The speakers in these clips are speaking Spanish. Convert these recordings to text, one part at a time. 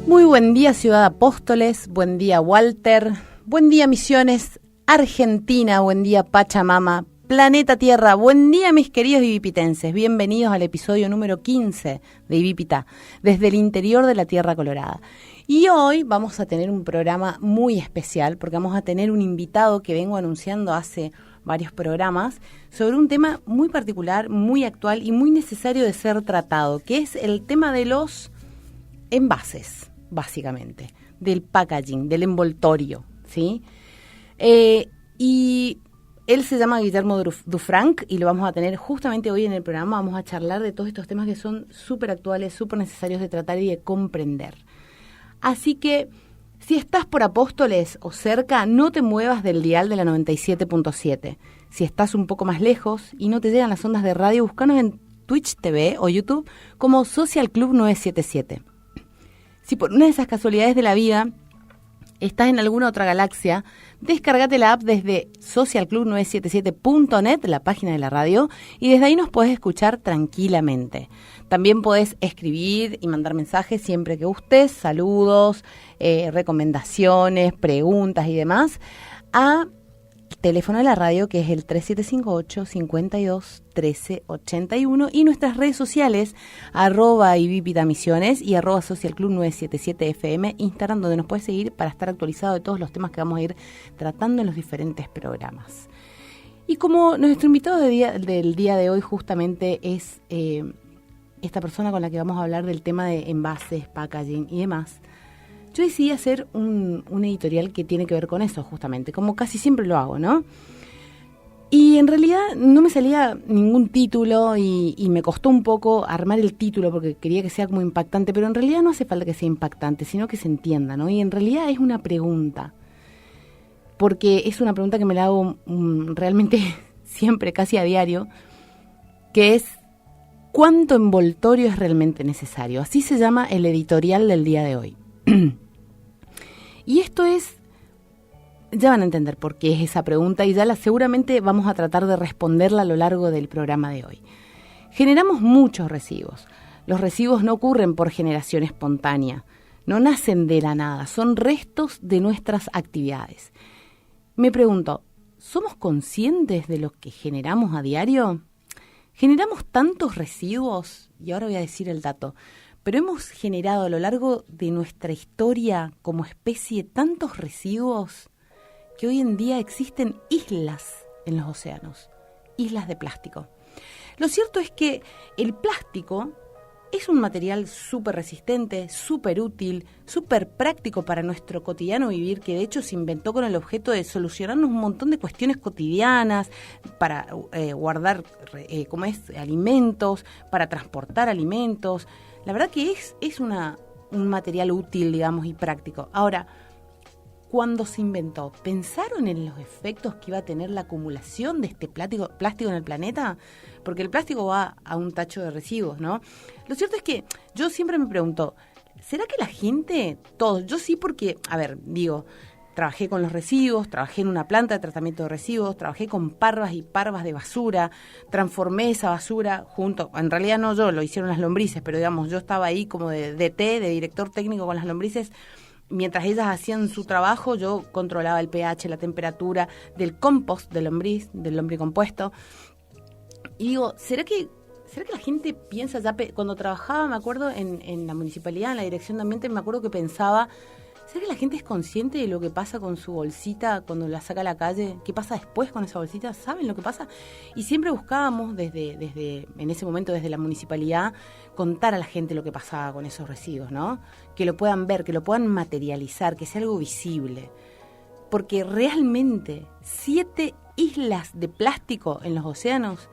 Muy buen día, Ciudad Apóstoles, buen día, Walter, buen día, Misiones, Argentina, buen día, Pachamama, Planeta Tierra, buen día, mis queridos ibipitenses, bienvenidos al episodio número 15 de Ibipita, desde el interior de la Tierra Colorada. Y hoy vamos a tener un programa muy especial, porque vamos a tener un invitado que vengo anunciando hace varios programas, sobre un tema muy particular, muy actual y muy necesario de ser tratado, que es el tema de los envases, básicamente, del packaging, del envoltorio, ¿sí? Y él se llama Guillermo Dufranc y lo vamos a tener justamente hoy en el programa. Vamos a charlar de todos estos temas que son súper actuales, súper necesarios de tratar y de comprender. Así que, si estás por Apóstoles o cerca, no te muevas del dial de la 97.7. Si estás un poco más lejos y no te llegan las ondas de radio, búscanos en Twitch TV o YouTube como Social Club 977. Si por una de esas casualidades de la vida estás en alguna otra galaxia, descárgate la app desde socialclub977.net, la página de la radio, y desde ahí nos podés escuchar tranquilamente. También podés escribir y mandar mensajes siempre que gustes, saludos, recomendaciones, preguntas y demás, a teléfono de la radio, que es el 3758-52-1381, y nuestras redes sociales, @ibipitamisiones y @socialclub977fm, Instagram, donde nos puedes seguir para estar actualizado de todos los temas que vamos a ir tratando en los diferentes programas. Y como nuestro invitado del día de hoy justamente es esta persona con la que vamos a hablar del tema de envases, packaging y demás, yo decidí hacer un editorial que tiene que ver con eso justamente, como casi siempre lo hago, ¿no? Y en realidad no me salía ningún título y me costó un poco armar el título porque quería que sea como impactante, pero en realidad no hace falta que sea impactante, sino que se entienda, ¿no? Y en realidad es una pregunta, porque es una pregunta que me la hago realmente siempre, casi a diario, que es: ¿cuánto envoltorio es realmente necesario? Así se llama el editorial del día de hoy. Y esto es, ya van a entender por qué es esa pregunta y seguramente vamos a tratar de responderla a lo largo del programa de hoy. Generamos muchos residuos. Los residuos no ocurren por generación espontánea, no nacen de la nada, son restos de nuestras actividades. Me pregunto, ¿somos conscientes de lo que generamos a diario? ¿Generamos tantos residuos? Y ahora voy a decir el dato. Pero hemos generado a lo largo de nuestra historia como especie tantos residuos que hoy en día existen islas en los océanos, islas de plástico. Lo cierto es que el plástico es un material súper resistente, súper útil, súper práctico para nuestro cotidiano vivir, que de hecho se inventó con el objeto de solucionarnos un montón de cuestiones cotidianas, para guardar alimentos, para transportar alimentos. La verdad que es un material útil, digamos, y práctico. Ahora, cuando se inventó, ¿pensaron en los efectos que iba a tener la acumulación de este plástico en el planeta? Porque el plástico va a un tacho de residuos, ¿no? Lo cierto es que yo siempre me pregunto, ¿será que la gente, todos, yo sí porque, trabajé con los residuos, trabajé en una planta de tratamiento de residuos, trabajé con parvas y parvas de basura, transformé esa basura en realidad no yo, lo hicieron las lombrices, pero digamos, yo estaba ahí como de DT, de director técnico con las lombrices. Mientras ellas hacían su trabajo, yo controlaba el pH, la temperatura del compost del lombricompuesto. Y digo, ¿será que la gente piensa ya? Cuando trabajaba, me acuerdo, en la municipalidad, en la dirección de ambiente, me acuerdo que pensaba, ¿será que la gente es consciente de lo que pasa con su bolsita cuando la saca a la calle? ¿Qué pasa después con esa bolsita? ¿Saben lo que pasa? Y siempre buscábamos en ese momento, desde la municipalidad, contar a la gente lo que pasaba con esos residuos, ¿no? Que lo puedan ver, que lo puedan materializar, que sea algo visible. Porque realmente 7 islas de plástico en los océanos,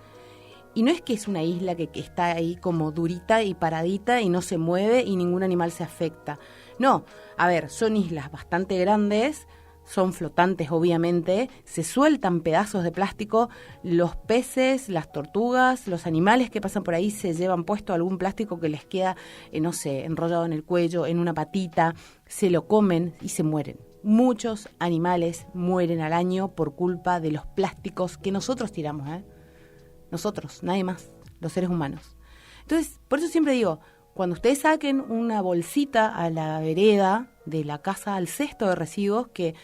y no es que es una isla que está ahí como durita y paradita y no se mueve y ningún animal se afecta. No, a ver, son islas bastante grandes, son flotantes obviamente, se sueltan pedazos de plástico, los peces, las tortugas, los animales que pasan por ahí se llevan puesto algún plástico que les queda, enrollado en el cuello, en una patita, se lo comen y se mueren. Muchos animales mueren al año por culpa de los plásticos que nosotros tiramos, Nosotros, nadie más, los seres humanos. Entonces, por eso siempre digo, cuando ustedes saquen una bolsita a la vereda de la casa al cesto de residuos, que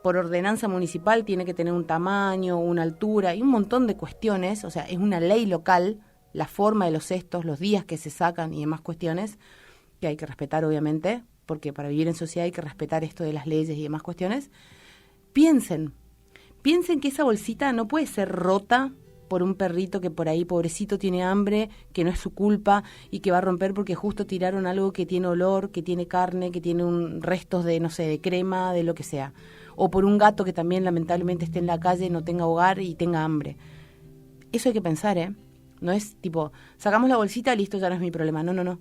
por ordenanza municipal tiene que tener un tamaño, una altura y un montón de cuestiones, o sea, es una ley local, la forma de los cestos, los días que se sacan y demás cuestiones, que hay que respetar obviamente, porque para vivir en sociedad hay que respetar esto de las leyes y demás cuestiones. Piensen que esa bolsita no puede ser rota por un perrito que por ahí, pobrecito, tiene hambre, que no es su culpa y que va a romper porque justo tiraron algo que tiene olor, que tiene carne, que tiene restos de, no sé, de crema, de lo que sea. O por un gato que también lamentablemente esté en la calle, no tenga hogar y tenga hambre. Eso hay que pensar, ¿eh? No es tipo, sacamos la bolsita, listo, ya no es mi problema. No, no, no.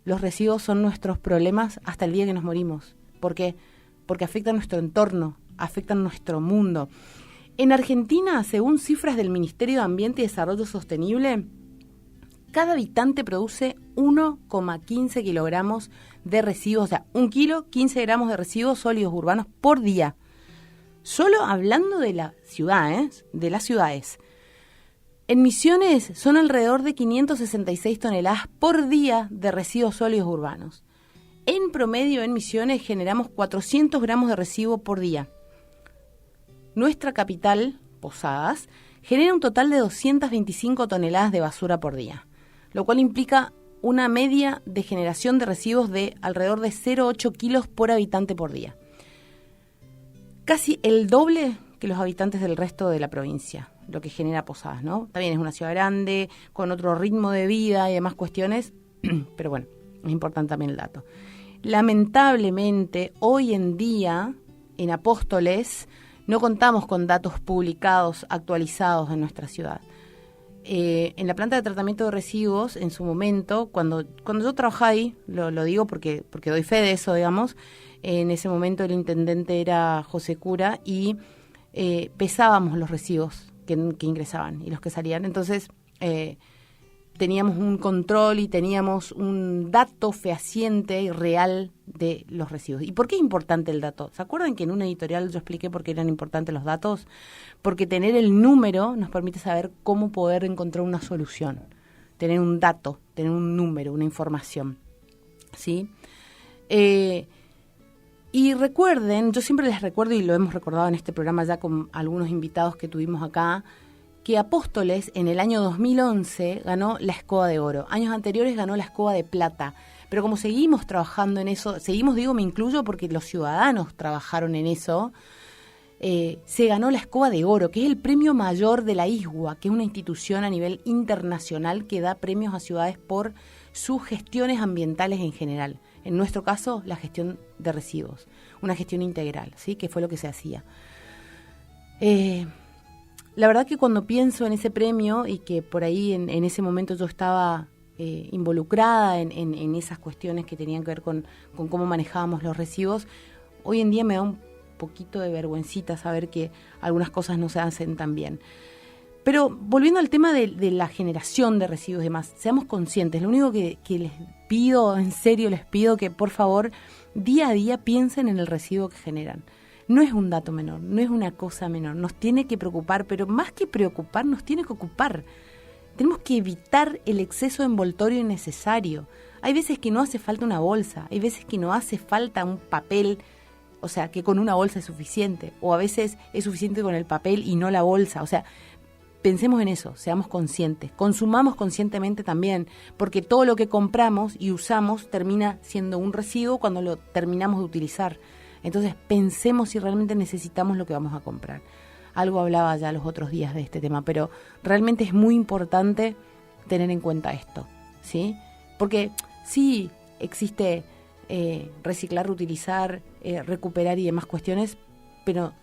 Los residuos son nuestros problemas hasta el día que nos morimos. ¿Por qué? Porque afectan nuestro entorno, afectan nuestro mundo. En Argentina, según cifras del Ministerio de Ambiente y Desarrollo Sostenible, cada habitante produce 1,15 kilogramos de residuos, o sea, 1 kilo, 15 gramos de residuos sólidos urbanos por día. Solo hablando de la ciudad, de las ciudades. En Misiones son alrededor de 566 toneladas por día de residuos sólidos urbanos. En promedio en Misiones generamos 400 gramos de residuo por día. Nuestra capital, Posadas, genera un total de 225 toneladas de basura por día, lo cual implica una media de generación de residuos de alrededor de 0,8 kilos por habitante por día. Casi el doble que los habitantes del resto de la provincia, lo que genera Posadas, ¿no? También es una ciudad grande, con otro ritmo de vida y demás cuestiones, pero bueno, es importante también el dato. Lamentablemente, hoy en día, en Apóstoles, no contamos con datos publicados, actualizados en nuestra ciudad. En la planta de tratamiento de residuos, en su momento, cuando yo trabajaba ahí, lo digo porque doy fe de eso, digamos, en ese momento el intendente era José Cura y pesábamos los residuos que ingresaban y los que salían. Entonces, teníamos un control y teníamos un dato fehaciente y real de los residuos. ¿Y por qué es importante el dato? ¿Se acuerdan que en una editorial yo expliqué por qué eran importantes los datos? Porque tener el número nos permite saber cómo poder encontrar una solución. Tener un dato, tener un número, una información. ¿Sí? Y recuerden, yo siempre les recuerdo, y lo hemos recordado en este programa ya con algunos invitados que tuvimos acá, que Apóstoles en el año 2011 ganó la Escoba de Oro. Años anteriores ganó la Escoba de Plata. Pero como seguimos trabajando en eso, me incluyo porque los ciudadanos trabajaron en eso, se ganó la Escoba de Oro, que es el premio mayor de la ISGUA, que es una institución a nivel internacional que da premios a ciudades por sus gestiones ambientales en general. En nuestro caso, la gestión de residuos, una gestión integral, ¿sí? Que fue lo que se hacía. La verdad que cuando pienso en ese premio y que por ahí en ese momento yo estaba involucrada en esas cuestiones que tenían que ver con cómo manejábamos los residuos, hoy en día me da un poquito de vergüencita saber que algunas cosas no se hacen tan bien. Pero volviendo al tema de la generación de residuos y demás, seamos conscientes. Lo único que les pido, en serio les pido que por favor día a día piensen en el residuo que generan. No es un dato menor, no es una cosa menor, nos tiene que preocupar, pero más que preocupar, nos tiene que ocupar. Tenemos que evitar el exceso de envoltorio innecesario. Hay veces que no hace falta una bolsa, hay veces que no hace falta un papel, o sea, que con una bolsa es suficiente, o a veces es suficiente con el papel y no la bolsa, o sea, pensemos en eso, seamos conscientes, consumamos conscientemente también, porque todo lo que compramos y usamos termina siendo un residuo cuando lo terminamos de utilizar. Entonces pensemos si realmente necesitamos lo que vamos a comprar. Algo hablaba ya los otros días de este tema, pero realmente es muy importante tener en cuenta esto, ¿sí? Porque sí existe reciclar, reutilizar, recuperar y demás cuestiones, pero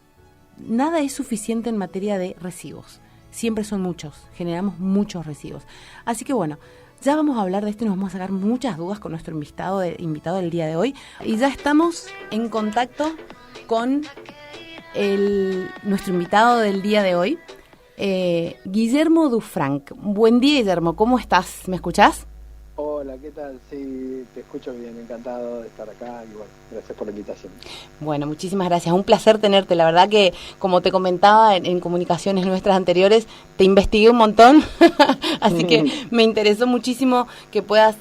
nada es suficiente en materia de residuos. Siempre son muchos, generamos muchos residuos. Así que bueno, ya vamos a hablar de esto y nos vamos a sacar muchas dudas con nuestro invitado del día de hoy. Y ya estamos en contacto con nuestro invitado del día de hoy, Guillermo Dufranc. Buen día, Guillermo, ¿cómo estás? ¿Me escuchás? Hola, ¿qué tal? Sí, te escucho bien, encantado de estar acá y bueno, gracias por la invitación. Bueno, muchísimas gracias. Un placer tenerte. La verdad que, como te comentaba en comunicaciones nuestras anteriores, te investigué un montón, así que me interesó muchísimo que puedas,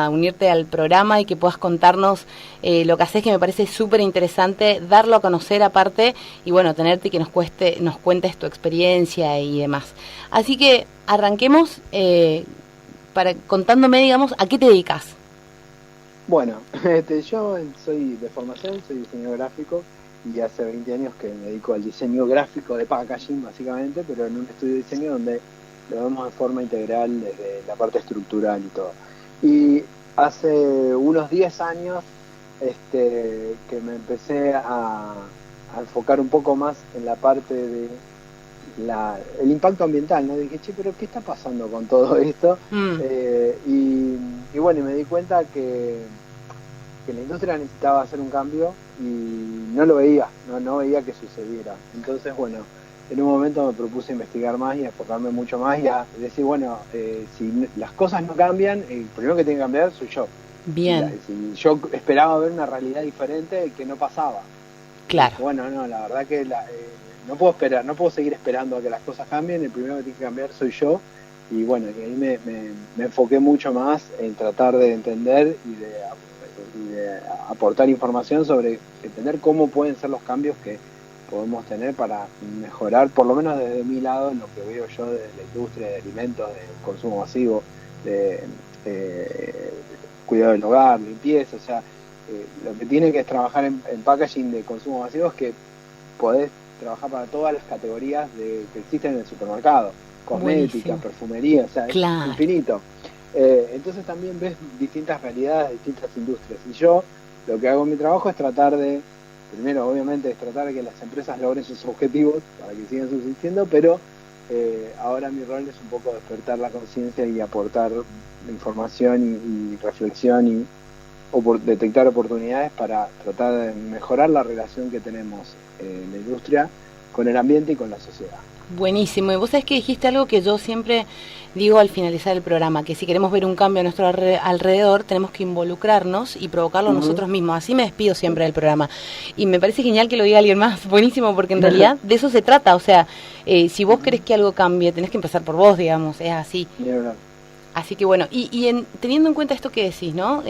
unirte al programa y que puedas contarnos lo que haces, que me parece súper interesante, darlo a conocer aparte y bueno, tenerte y que nos cuentes tu experiencia y demás. Así que arranquemos contándome, digamos, a qué te dedicas. Bueno, yo soy de formación, soy diseñador gráfico y hace 20 años que me dedico al diseño gráfico de packaging básicamente, pero en un estudio de diseño donde lo vemos de forma integral desde la parte estructural y todo. Y hace unos 10 años que me empecé a enfocar un poco más en la parte de el impacto ambiental, ¿no? Dije, che, pero ¿qué está pasando con todo esto? Y bueno, y me di cuenta que la industria necesitaba hacer un cambio y no lo veía, no veía que sucediera. Entonces, bueno, en un momento me propuse investigar más y a enfocarme mucho más y a decir, bueno, si las cosas no cambian, el primero que tiene que cambiar soy yo. Bien. Si yo esperaba ver una realidad diferente, que no pasaba. Claro. Bueno, no, la verdad que no puedo esperar, no puedo seguir esperando a que las cosas cambien, el primero que tiene que cambiar soy yo. Y bueno, y ahí me enfoqué mucho más en tratar de entender y de aportar información sobre entender cómo pueden ser los cambios que podemos tener para mejorar, por lo menos desde mi lado, en lo que veo yo desde la industria de alimentos, de consumo masivo, de cuidado del hogar, limpieza, o sea, lo que tiene que es trabajar en packaging de consumo masivo es que podés trabajar para todas las categorías que existen en el supermercado, cosmética, buenísimo, perfumería, o sea, claro, es infinito. Entonces también ves distintas realidades, distintas industrias. Y yo lo que hago en mi trabajo es tratar de, primero obviamente es tratar de que las empresas logren sus objetivos para que sigan subsistiendo, pero ahora mi rol es un poco despertar la conciencia y aportar información y reflexión y detectar oportunidades para tratar de mejorar la relación que tenemos en la industria con el ambiente y con la sociedad. Buenísimo, y vos sabés que dijiste algo que yo siempre digo al finalizar el programa, que si queremos ver un cambio a nuestro alrededor tenemos que involucrarnos y provocarlo nosotros mismos. Así me despido siempre del programa y me parece genial que lo diga alguien más. Buenísimo, porque en realidad de eso se trata. O sea, si vos querés que algo cambie tenés que empezar por vos, digamos, es así. Así que bueno, teniendo en cuenta esto que decís, ¿no?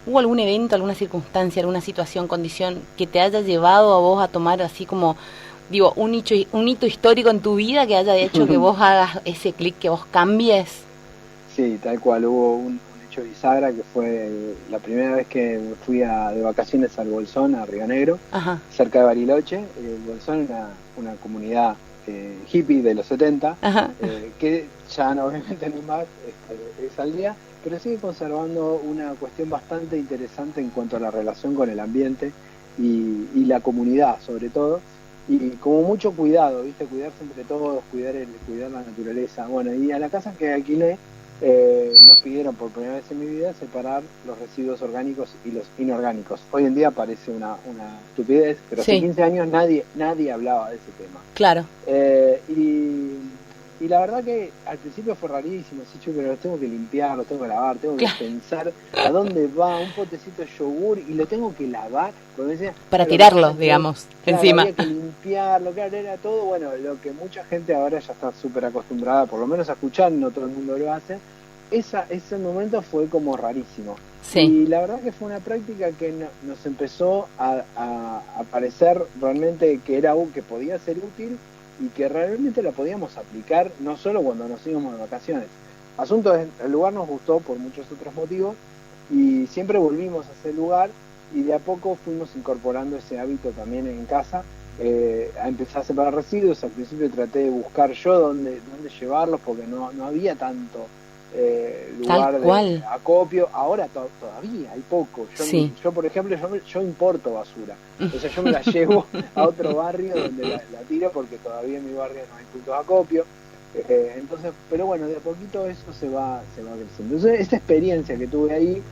¿Hubo algún evento, alguna circunstancia, alguna situación, condición que te haya llevado a vos a tomar así como, digo, un hito histórico en tu vida que haya hecho que vos hagas ese clic, que vos cambies? Sí, tal cual. Hubo un hecho bisagra que fue la primera vez que fui de vacaciones al Bolsón, a Río Negro, cerca de Bariloche. El Bolsón era una comunidad hippie de los 70, que ya no, obviamente no más es al día, pero sigue conservando una cuestión bastante interesante en cuanto a la relación con el ambiente y la comunidad sobre todo, y como mucho cuidado, ¿viste? Cuidarse entre todos, cuidar la naturaleza. Bueno, y a la casa que alquilé nos pidieron por primera vez en mi vida separar los residuos orgánicos y los inorgánicos. Hoy en día parece una estupidez, pero hace 15 años nadie hablaba de ese tema. Claro. Y la verdad que al principio fue rarísimo, así, pero lo tengo que limpiar, lo tengo que lavar, tengo que pensar a dónde va un potecito de yogur y lo tengo que lavar. Decía, para tirarlo, digamos, encima. Había que limpiarlo, claro, era todo, bueno, lo que mucha gente ahora ya está súper acostumbrada, por lo menos a escuchar, no todo el mundo lo hace. Ese momento fue como rarísimo. Sí. Y la verdad que fue una práctica que nos empezó a parecer realmente que era algo que podía ser útil y que realmente la podíamos aplicar no solo cuando nos íbamos de vacaciones. Asunto es, el lugar nos gustó por muchos otros motivos y siempre volvimos a ese lugar y de a poco fuimos incorporando ese hábito también en casa. A empezar a separar residuos. Al principio traté de buscar yo dónde llevarlos porque no había tanto lugar de acopio. Ahora todavía hay poco. Yo por ejemplo, yo importo basura. O sea, yo me la llevo a otro barrio donde la tiro porque todavía en mi barrio no hay puntos de acopio. Entonces, pero bueno, de a poquito eso se va creciendo. Entonces, esa experiencia que tuve ahí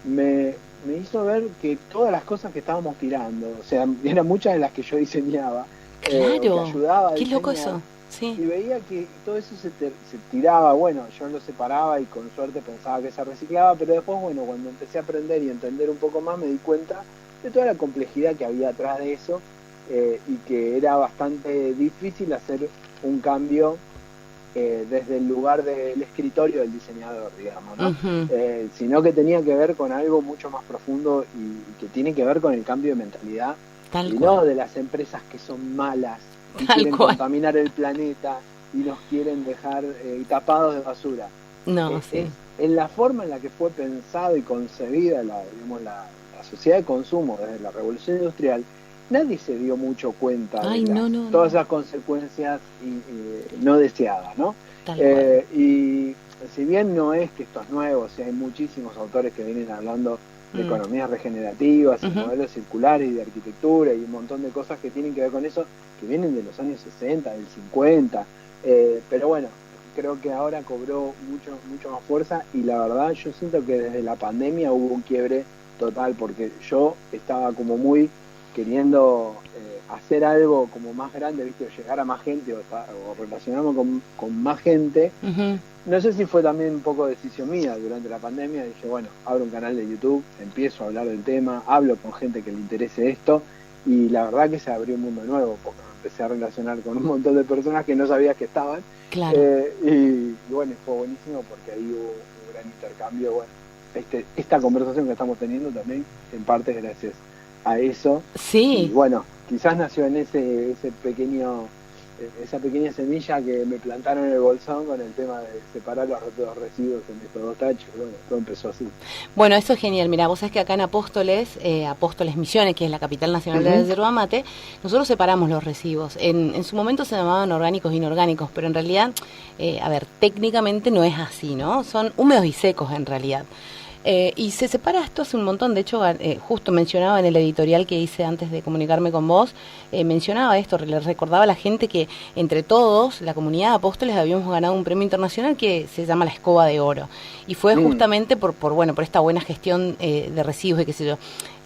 me hizo ver que todas las cosas que estábamos tirando, o sea, eran muchas de las que yo diseñaba, claro, que ayudaba a qué diseñar, loco eso. Sí. Y veía que todo eso se tiraba, bueno, yo lo separaba y con suerte pensaba que se reciclaba, pero después, bueno, cuando empecé a aprender y entender un poco más, me di cuenta de toda la complejidad que había atrás de eso, y que era bastante difícil hacer un cambio desde el lugar del escritorio del diseñador, digamos, ¿no? Sino que tenía que ver con algo mucho más profundo y que tiene que ver con el cambio de mentalidad, y no de las empresas que son malas y quieren contaminar el planeta y nos quieren dejar tapados de basura. No, sí. Es en la forma en la que fue pensado y concebida la sociedad de consumo desde la revolución industrial. Nadie se dio mucho cuenta de todas esas consecuencias no deseadas, ¿no? Y si bien no es que esto es nuevo, hay muchísimos autores que vienen hablando de economías regenerativas y modelos circulares y de arquitectura y un montón de cosas que tienen que ver con eso, que vienen de los años 60, del 50, pero bueno, creo que ahora cobró mucho más fuerza, y la verdad yo siento que desde la pandemia hubo un quiebre total, porque yo estaba como muy queriendo hacer algo como más grande, ¿viste? O llegar a más gente o relacionarme con más gente. No sé si fue también un poco decisión mía durante la pandemia. Dije, bueno, abro un canal de YouTube, empiezo a hablar del tema, hablo con gente que le interese esto, y la verdad que se abrió un mundo nuevo, porque me empecé a relacionar con un montón de personas que no sabía que estaban. Claro. Y bueno, fue buenísimo porque ahí hubo un gran intercambio. Bueno, esta conversación que estamos teniendo también en parte gracias a eso. Sí. Y bueno, quizás nació en esa pequeña semilla que me plantaron en el bolsón con el tema de separar los residuos en estos dos tachos. Bueno, todo empezó así. Bueno, eso es genial. Mira, vos sabés que acá en Apóstoles Misiones, que es la capital nacional de la yerba mate, nosotros separamos los residuos. En su momento se llamaban orgánicos e inorgánicos, pero en realidad, técnicamente no es así, ¿no? Son húmedos y secos en realidad. Y se separa esto hace un montón. De hecho, justo mencionaba en el editorial que hice antes de comunicarme con vos, mencionaba esto, le recordaba a la gente que entre todos, la comunidad de Apóstoles, habíamos ganado un premio internacional que se llama la Escoba de Oro, y fue justamente por esta buena gestión de residuos y qué sé yo.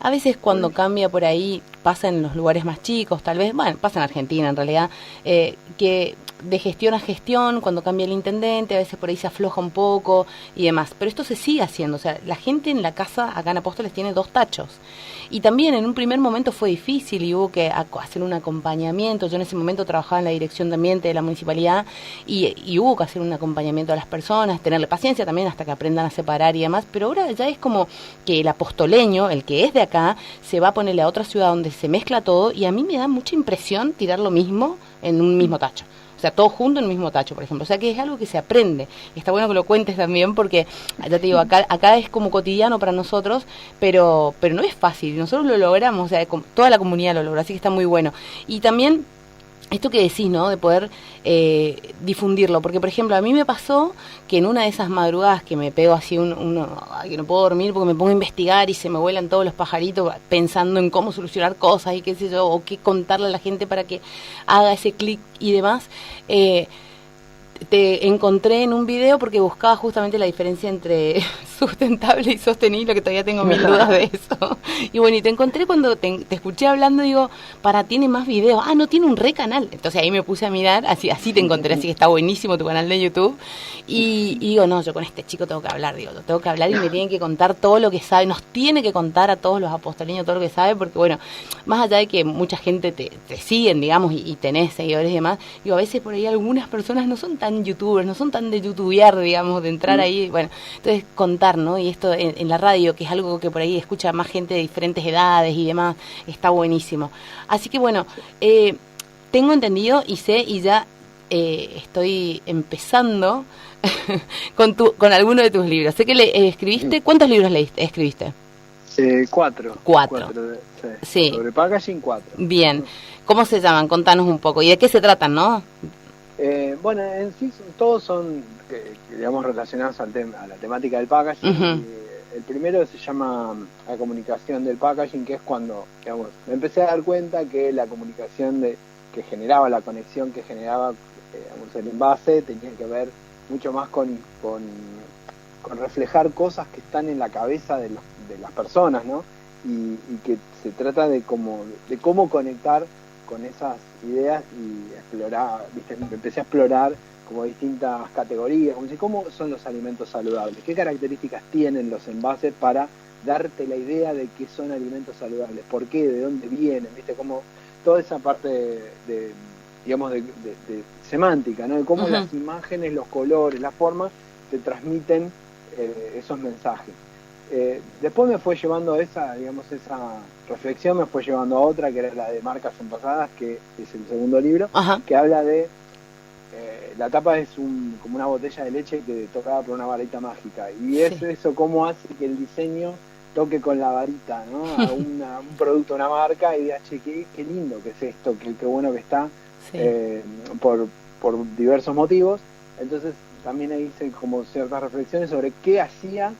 A veces cuando cambia por ahí, pasa en los lugares más chicos, tal vez, bueno, pasa en Argentina en realidad, que de gestión a gestión, cuando cambia el intendente, a veces por ahí se afloja un poco y demás. Pero esto se sigue haciendo, o sea, la gente en la casa acá en Apóstoles tiene 2 tachos. Y también en un primer momento fue difícil y hubo que hacer un acompañamiento. Yo en ese momento trabajaba en la dirección de ambiente de la municipalidad y hubo que hacer un acompañamiento a las personas, tenerle paciencia también hasta que aprendan a separar y demás. Pero ahora ya es como que el apostoleño, el que es de acá, se va a ponerle a otra ciudad donde se mezcla todo, y a mí me da mucha impresión tirar lo mismo en un mismo tacho. O sea, todo junto en el mismo tacho, por ejemplo. O sea, que es algo que se aprende. Está bueno que lo cuentes también porque, ya te digo, acá es como cotidiano para nosotros, pero no es fácil. Nosotros lo logramos, o sea, toda la comunidad lo logra, así que está muy bueno. Y también esto que decís, ¿no? De poder difundirlo. Porque, por ejemplo, a mí me pasó que en una de esas madrugadas que me pego así, que no puedo dormir porque me pongo a investigar y se me vuelan todos los pajaritos pensando en cómo solucionar cosas y qué sé yo, o qué contarle a la gente para que haga ese clic y demás, te encontré en un video porque buscaba justamente la diferencia entre sustentable y sostenible, que todavía tengo mil dudas de eso. Y bueno, y te encontré cuando te escuché hablando, digo, tiene más videos. No, tiene un canal. Entonces ahí me puse a mirar, así te encontré, así que está buenísimo tu canal de YouTube. Y digo, no, yo con este chico tengo que hablar, tengo que hablar y me tiene que contar todo lo que sabe, nos tiene que contar a todos los apostoleños todo lo que sabe, porque bueno, más allá de que mucha gente te siguen, digamos, y tenés seguidores y demás, digo, a veces por ahí algunas personas no son tan youtubers, no son tan de youtubear, digamos, de entrar ahí, bueno, entonces contar, ¿no? Y esto en la radio, que es algo que por ahí escucha más gente de diferentes edades y demás, está buenísimo. Así que bueno, tengo entendido y sé y ya estoy empezando con alguno de tus libros. Sé que le escribiste, ¿cuántos libros escribiste? 4. 4. Sí. Sobre packaging, 4. Bien. ¿Cómo se llaman? Contanos un poco. ¿Y de qué se tratan, no? Bueno, en sí todos son, digamos, relacionados a la temática del packaging. El primero se llama la comunicación del packaging, que es cuando, digamos, me empecé a dar cuenta que la comunicación que generaba, la conexión que generaba, digamos, el envase, tenía que ver mucho más con reflejar cosas que están en la cabeza de las personas, ¿no? Y que se trata de cómo conectar con esas ideas y explorar, ¿viste? Empecé a explorar como distintas categorías, como decir, ¿cómo son los alimentos saludables? ¿Qué características tienen los envases para darte la idea de qué son alimentos saludables? ¿Por qué? ¿De dónde vienen? ¿Viste? Como toda esa parte de semántica, ¿no? De cómo las imágenes, los colores, las formas te transmiten esos mensajes. Después me fue llevando esa reflexión, me fue llevando a otra, que era la de Marcas Envasadas, que es el segundo libro, que habla de la tapa es como una botella de leche que tocada por una varita mágica, y es eso, cómo hace que el diseño toque con la varita, ¿no? A un producto, una marca, y diga, che, qué lindo que es esto, qué bueno que está, por diversos motivos. Entonces también ahí hice como ciertas reflexiones sobre qué hacía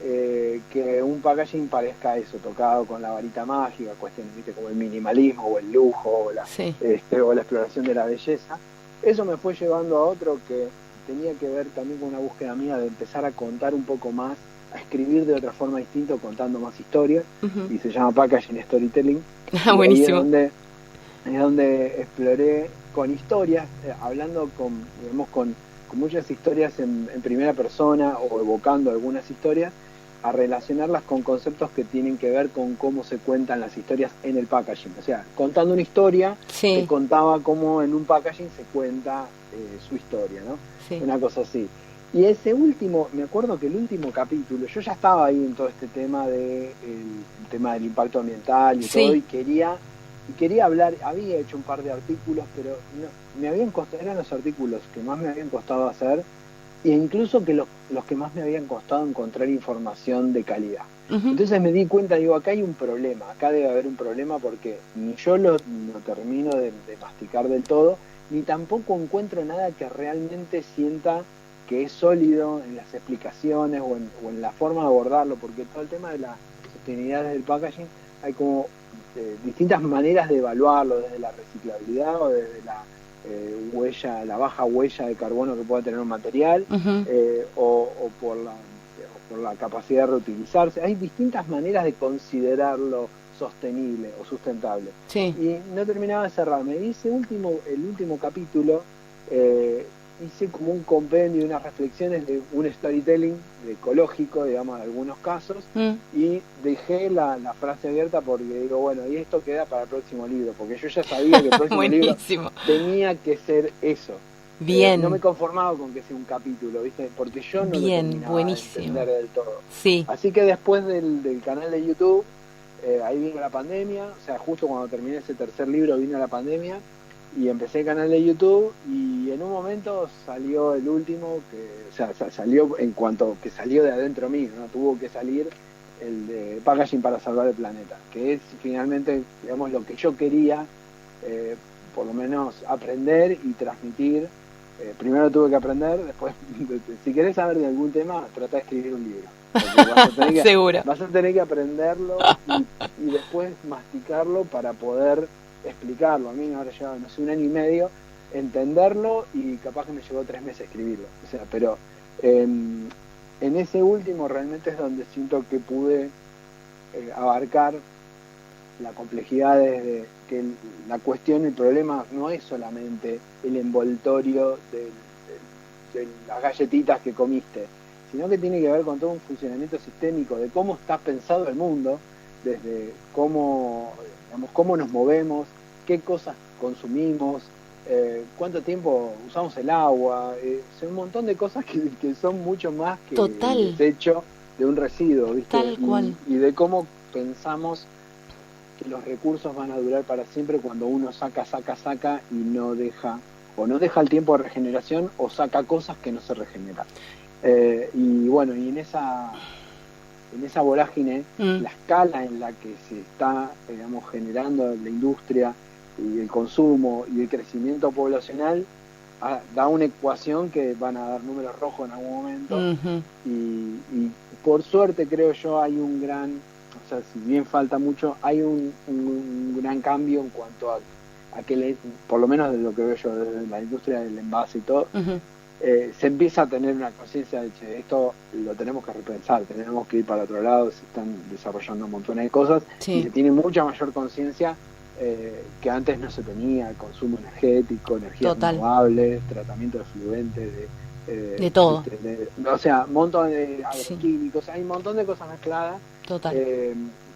que un packaging parezca eso, tocado con la varita mágica, cuestiones, ¿viste? Como el minimalismo o el lujo o la exploración de la belleza. Eso me fue llevando a otro que tenía que ver también con una búsqueda mía de empezar a contar un poco más, a escribir de otra forma distinta, contando más historias, y se llama Packaging Storytelling. Buenísimo. Es donde exploré con historias, hablando con muchas historias en primera persona, o evocando algunas historias, a relacionarlas con conceptos que tienen que ver con cómo se cuentan las historias en el packaging. O sea, contando una historia, que contaba cómo en un packaging se cuenta su historia, ¿no? Una cosa así. Y ese último, me acuerdo que el último capítulo, yo ya estaba ahí en todo este tema el tema del impacto ambiental y todo, y quería hablar. Había hecho un par de artículos, pero me habían costado, eran los artículos que más me habían costado hacer, e incluso que los que más me habían costado encontrar información de calidad. Entonces me di cuenta, digo, acá hay un problema, acá debe haber un problema, porque ni yo lo termino de masticar del todo, ni tampoco encuentro nada que realmente sienta que es sólido en las explicaciones o en la forma de abordarlo, porque todo el tema de la sostenibilidad del packaging, hay como distintas maneras de evaluarlo, desde la reciclabilidad o desde la baja huella de carbono que pueda tener un material, o por la capacidad de reutilizarse. Hay distintas maneras de considerarlo sostenible o sustentable. Y no terminaba de cerrarme. Y el último capítulo, hice como un compendio, unas reflexiones de un storytelling ecológico, digamos, en algunos casos, y dejé la frase abierta porque digo, bueno, y esto queda para el próximo libro, porque yo ya sabía que el próximo libro tenía que ser eso. No me conformaba con que sea un capítulo, ¿viste? Porque yo no lo terminaba de entender del todo. Así que después del canal de YouTube, ahí vino la pandemia, o sea, justo cuando terminé ese tercer libro vino la pandemia, y empecé el canal de YouTube, y en un momento salió el último, salió en cuanto que salió de adentro mío, ¿no? Tuvo que salir el de Packaging para Salvar el Planeta, que es finalmente, digamos, lo que yo quería, por lo menos aprender y transmitir. Primero tuve que aprender, después, si querés saber de algún tema, trata de escribir un libro. Vas a tener que aprenderlo y después masticarlo para poder explicarlo. A mí ahora lleva, no sé, 1 año y medio entenderlo, y capaz que me llevó 3 meses escribirlo. O sea, pero en ese último realmente es donde siento que pude abarcar la complejidad de que la cuestión, el problema no es solamente el envoltorio de las galletitas que comiste, sino que tiene que ver con todo un funcionamiento sistémico de cómo está pensado el mundo, desde cómo nos movemos, qué cosas consumimos, cuánto tiempo usamos el agua, son un montón de cosas que son mucho más que el desecho de un residuo, ¿viste? Tal cual. Y de cómo pensamos que los recursos van a durar para siempre cuando uno saca y no deja el tiempo de regeneración, o saca cosas que no se regeneran. Y bueno, y en esa vorágine, la escala en la que se está, digamos, generando la industria y el consumo y el crecimiento poblacional, da una ecuación que van a dar números rojos en algún momento. Y por suerte, creo yo, hay un gran, o sea, si bien falta mucho, hay un gran cambio en cuanto a que, por lo menos de lo que veo yo desde la industria del envase y todo, se empieza a tener una conciencia de que esto lo tenemos que repensar, tenemos que ir para otro lado, se están desarrollando un montón de cosas, y se tiene mucha mayor conciencia que antes no se tenía, consumo energético, energías renovables, tratamiento de efluentes, de todo. O sea, un montón de agroquímicos, hay un montón de cosas mezcladas. Total.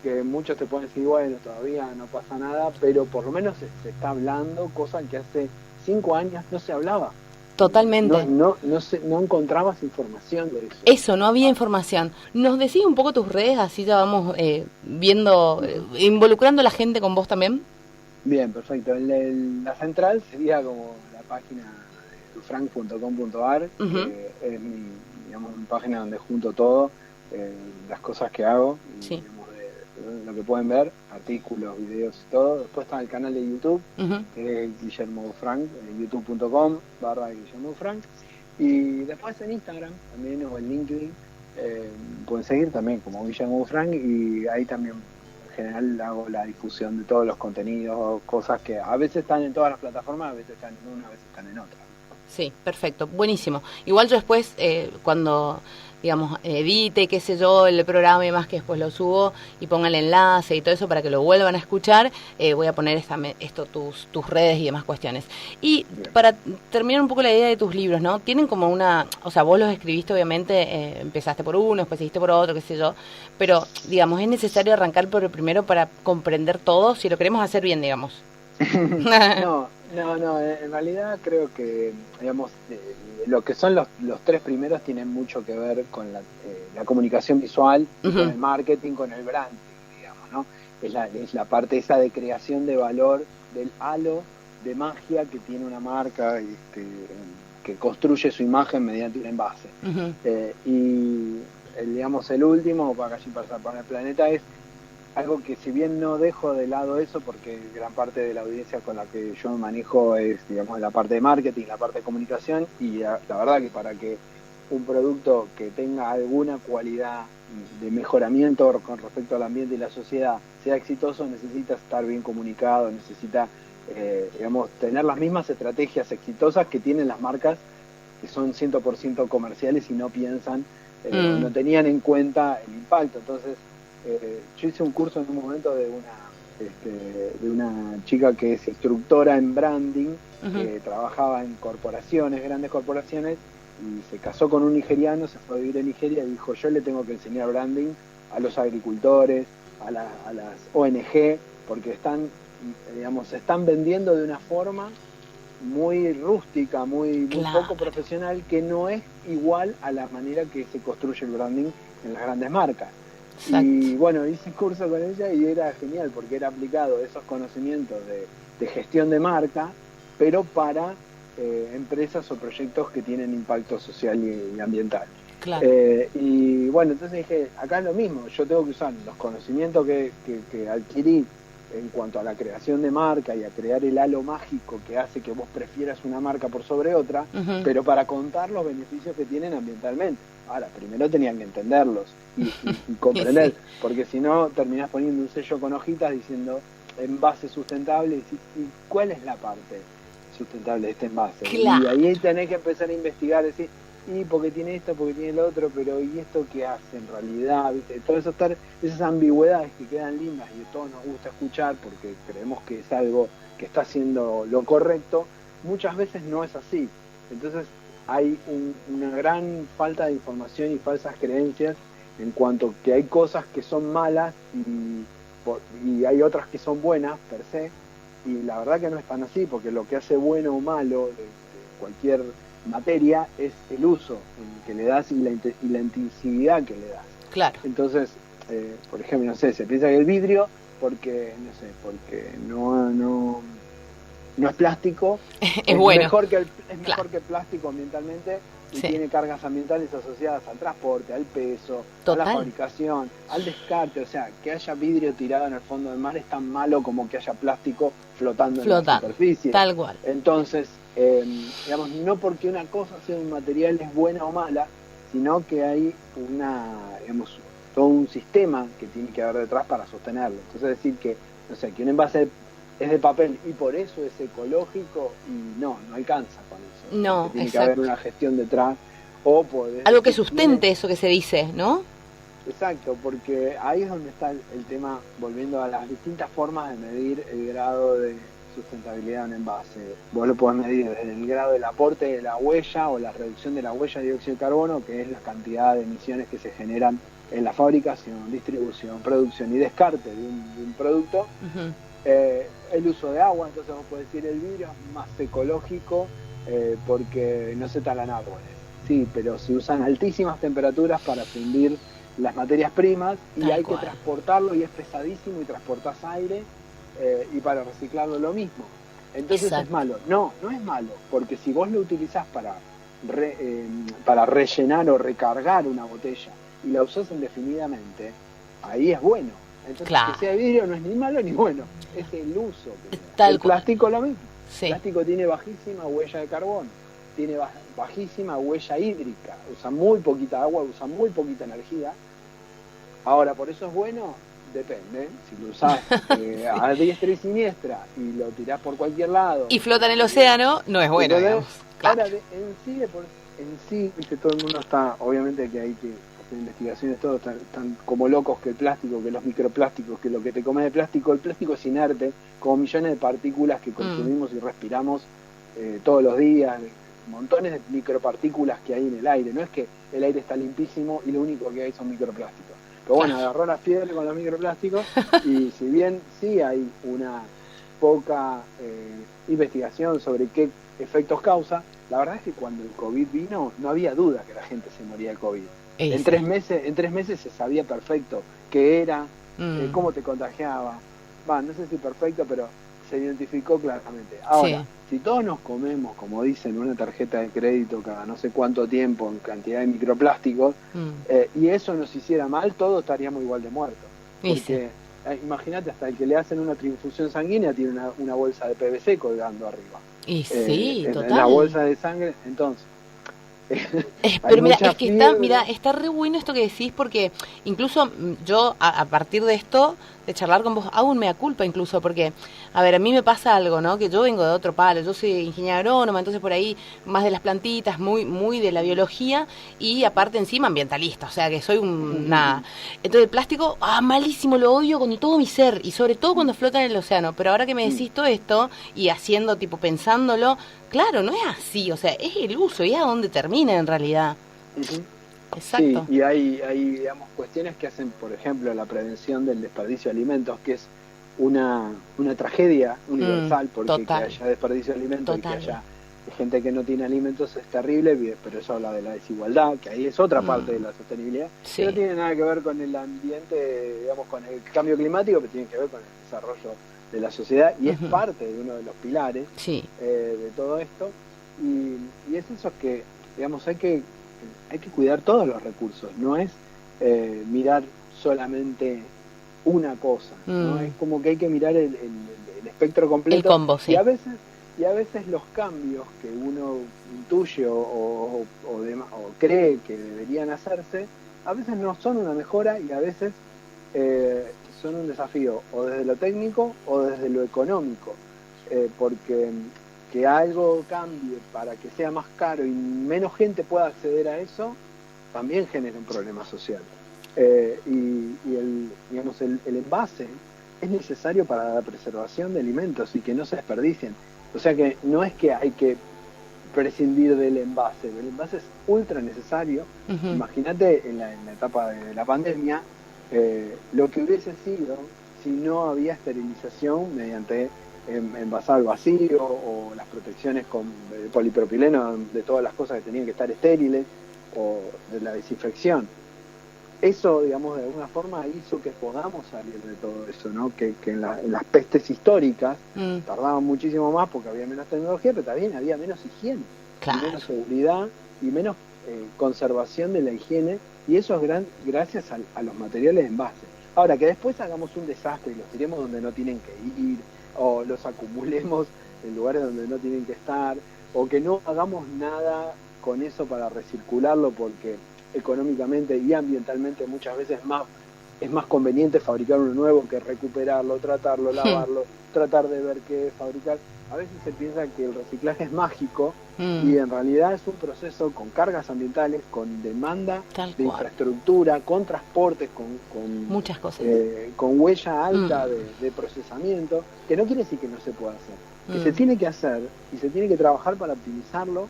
Que muchos te pueden decir, bueno, todavía no pasa nada, pero por lo menos se está hablando, cosas que hace 5 años no se hablaba. Totalmente. No encontrabas información de eso. Eso, no había información. ¿Nos decís un poco tus redes? Así ya vamos viendo, involucrando a la gente con vos también. Bien, perfecto. La central sería como la página de dufranc.com.ar, que es mi página donde junto todo, las cosas que hago, y, digamos, lo que pueden ver, artículos, videos y todo. Después está el canal de YouTube, que es Guillermo Dufranc, youtube.com/Guillermo Dufranc. Y después en Instagram también, o en LinkedIn, pueden seguir también como Guillermo Dufranc, y ahí también en general hago la difusión de todos los contenidos, cosas que a veces están en todas las plataformas, a veces están en una, a veces están en otra. Sí, perfecto, buenísimo. Igual yo después, cuando, digamos, edite, qué sé yo, el programa y más, que después lo subo y ponga el enlace y todo eso para que lo vuelvan a escuchar, voy a poner tus redes y demás cuestiones. Y para terminar un poco la idea de tus libros, ¿no? Tienen como una, o sea, vos los escribiste obviamente, empezaste por uno, después seguiste por otro, qué sé yo, pero, digamos, es necesario arrancar por el primero para comprender todo, si lo queremos hacer bien, digamos. No, en realidad creo que, digamos, lo que son los 3 primeros tienen mucho que ver con la comunicación visual, con el marketing, con el branding, digamos, ¿no? Es la parte esa de creación de valor, del halo de magia que tiene una marca, que construye su imagen mediante un envase. Y digamos, el último, para el planeta, es algo que, si bien no dejo de lado eso, porque gran parte de la audiencia con la que yo me manejo es, digamos, la parte de marketing, la parte de comunicación, y la verdad que para que un producto que tenga alguna cualidad de mejoramiento con respecto al ambiente y la sociedad sea exitoso, necesita estar bien comunicado, necesita, digamos, tener las mismas estrategias exitosas que tienen las marcas que son 100% comerciales y no piensan, no tenían en cuenta el impacto. Entonces, yo hice un curso en un momento de una chica que es instructora en branding, que trabajaba en corporaciones, grandes corporaciones, y se casó con un nigeriano, se fue a vivir en Nigeria y dijo, yo le tengo que enseñar branding a los agricultores, a las ONG, porque se están vendiendo de una forma muy rústica, muy poco profesional, que no es igual a la manera que se construye el branding en las grandes marcas. Exacto. Y bueno, hice curso con ella y era genial porque era aplicado esos conocimientos de gestión de marca, pero para empresas o proyectos que tienen impacto social y ambiental. Claro. Y bueno, entonces dije, acá es lo mismo, yo tengo que usar los conocimientos que adquirí en cuanto a la creación de marca y a crear el halo mágico que hace que vos prefieras una marca por sobre otra, pero para contar los beneficios que tienen ambientalmente. Ahora, primero tenían que entenderlos y comprender, porque si no terminás poniendo un sello con hojitas diciendo envase sustentable, y ¿cuál es la parte sustentable de este envase? Claro. Y ahí tenés que empezar a investigar, decir, y porque tiene esto, porque tiene lo otro, pero ¿y esto qué hace en realidad? ¿Viste? Todo eso, esas ambigüedades que quedan lindas y a todos nos gusta escuchar porque creemos que es algo que está haciendo lo correcto, muchas veces no es así. Entonces hay una gran falta de información y falsas creencias en cuanto que hay cosas que son malas y hay otras que son buenas per se, y la verdad que no es tan así, porque lo que hace bueno o malo de cualquier materia es el uso que le das y la intensividad que le das. Claro. Entonces, por ejemplo, no sé, se piensa que el vidrio, porque no es plástico, es bueno. Mejor que el plástico ambientalmente, y tiene cargas ambientales asociadas al transporte, al peso, a la fabricación, al descarte. O sea, que haya vidrio tirado en el fondo del mar es tan malo como que haya plástico flotando en la superficie. Tal cual. Entonces, digamos, no porque una cosa sea un material es buena o mala, sino que hay todo un sistema que tiene que haber detrás para sostenerlo. Entonces, decir que un envase es de papel y por eso es ecológico, y no alcanza con eso. No, tiene que haber una gestión detrás, o poder, algo que sustente eso que se dice, ¿no? Exacto, porque ahí es donde está el tema, volviendo a las distintas formas de medir el grado de sustentabilidad en un envase. Vos lo podés medir desde el grado del aporte de la huella o la reducción de la huella de dióxido de carbono, que es la cantidad de emisiones que se generan en la fabricación, distribución, producción y descarte de un producto. Uh-huh. El uso de agua, entonces vos podés decir el vidrio es más ecológico porque no se talan árboles. Sí, pero se usan altísimas temperaturas para fundir las materias primas y hay que transportarlo y es pesadísimo y transportás aire y para reciclarlo lo mismo. Entonces Exacto. Es malo. No es malo, porque si vos lo utilizás para rellenar o recargar una botella y la usás indefinidamente, ahí es bueno. Entonces claro. Que sea vidrio no es ni malo ni bueno, es el uso. El plástico lo mismo. Sí. El plástico tiene bajísima huella de carbono, tiene bajísima huella hídrica, usa muy poquita agua, usa muy poquita energía. Ahora, ¿por eso es bueno? Depende. Si lo usás a diestra y siniestra y lo tirás por cualquier lado y flota en el océano, no es bueno, digamos. Claro. Ahora, en sí, viste, todo el mundo está, obviamente que hay que hacer investigaciones, todos están como locos que el plástico, que los microplásticos, que lo que te comes de plástico, el plástico es inerte, como millones de partículas que consumimos y respiramos todos los días, montones de micropartículas que hay en el aire. No es que el aire está limpísimo y lo único que hay son microplásticos. Pero bueno, agarró la fiebre con los microplásticos y si bien sí hay una poca investigación sobre qué efectos causa, la verdad es que cuando el COVID vino no había duda que la gente se moría de COVID. En 3 meses se sabía perfecto qué era, cómo te contagiaba. No sé si perfecto, pero se identificó claramente. Ahora, si todos nos comemos, como dicen, una tarjeta de crédito cada no sé cuánto tiempo en cantidad de microplásticos, y eso nos hiciera mal, todos estaríamos igual de muertos. Porque imagínate, hasta el que le hacen una transfusión sanguínea tiene una bolsa de PVC colgando arriba. Y sí, total. En la bolsa de sangre, entonces... pero mira, es que está re bueno esto que decís, porque incluso yo a partir de esto, de charlar con vos, hago un mea culpa incluso, porque, a ver, a mí me pasa algo, ¿no? Que yo vengo de otro palo, yo soy ingeniera agrónoma, entonces por ahí más de las plantitas, muy de la biología, y aparte encima ambientalista, o sea que soy nada. Entonces el plástico, malísimo, lo odio con todo mi ser, y sobre todo cuando flota en el océano, pero ahora que me decís todo esto, y haciendo, pensándolo, claro, no es así, o sea, es el uso y a dónde termina en realidad. Uh-huh. Exacto. Sí, y hay digamos, cuestiones que hacen, por ejemplo, la prevención del desperdicio de alimentos, que es una tragedia universal, porque que haya desperdicio de alimentos y que haya gente que no tiene alimentos es terrible, pero eso habla de la desigualdad, que ahí es otra parte de la sostenibilidad, que no tiene nada que ver con el ambiente, digamos, con el cambio climático, pero tiene que ver con el desarrollo de la sociedad y es parte de uno de los pilares de todo esto y es eso que, digamos, hay que cuidar todos los recursos, no es mirar solamente una cosa, ¿no? Es como que hay que mirar el espectro completo, el combo, y a veces los cambios que uno intuye o cree que deberían hacerse, a veces no son una mejora y a veces son un desafío, o desde lo técnico o desde lo económico, porque que algo cambie para que sea más caro y menos gente pueda acceder a eso, también genera un problema social. Y el envase es necesario para la preservación de alimentos y que no se desperdicien. O sea que no es que hay que prescindir del envase, el envase es ultra necesario. Uh-huh. Imagínate en la etapa de la pandemia, lo que hubiese sido si no había esterilización mediante envasado al vacío o las protecciones con polipropileno de todas las cosas que tenían que estar estériles o de la desinfección. Eso, digamos, de alguna forma hizo que podamos salir de todo eso, ¿no? Que en las pestes históricas tardaban muchísimo más porque había menos tecnología, pero también había menos higiene, y menos seguridad y menos conservación de la higiene, y eso es gracias a los materiales de envase. Ahora, que después hagamos un desastre y los tiremos donde no tienen que ir, o los acumulemos en lugares donde no tienen que estar, o que no hagamos nada con eso para recircularlo porque económicamente y ambientalmente muchas veces más es más conveniente fabricar uno nuevo que recuperarlo, tratarlo, lavarlo, tratar de ver qué fabricar. A veces se piensa que el reciclaje es mágico y en realidad es un proceso con cargas ambientales, con demanda de infraestructura, con transportes, con muchas cosas, con huella alta de procesamiento, que no quiere decir que no se pueda hacer, que se tiene que hacer y se tiene que trabajar para optimizarlo,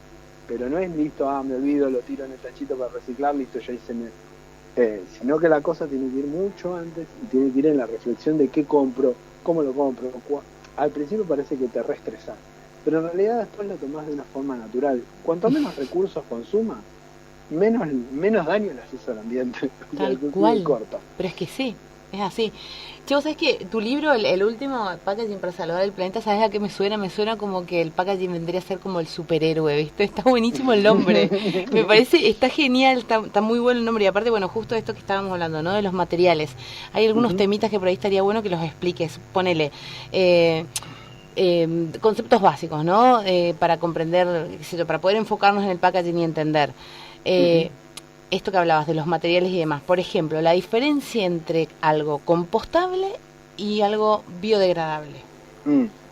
pero no es listo, me olvido, lo tiro en el tachito para reciclar, listo, ya hice sino que la cosa tiene que ir mucho antes y tiene que ir en la reflexión de qué compro, cómo lo compro. Al principio parece que te reestresás, pero en realidad después lo tomás de una forma natural. Cuanto menos recursos consumas, menos daño le haces al ambiente. Tal cual. Corta. Pero es que sí, es así. Che, vos sabés que tu libro, el último, Packaging para salvar el planeta, ¿sabés a qué me suena? Me suena como que el packaging vendría a ser como el superhéroe, ¿viste? Está buenísimo el nombre. Me parece, está genial, está muy bueno el nombre. Y aparte, bueno, justo esto que estábamos hablando, ¿no? De los materiales. Hay algunos temitas que por ahí estaría bueno que los expliques. Ponele... conceptos básicos, ¿no? Para comprender, para poder enfocarnos en el packaging y entender esto que hablabas de los materiales y demás. Por ejemplo, la diferencia entre algo compostable y algo biodegradable.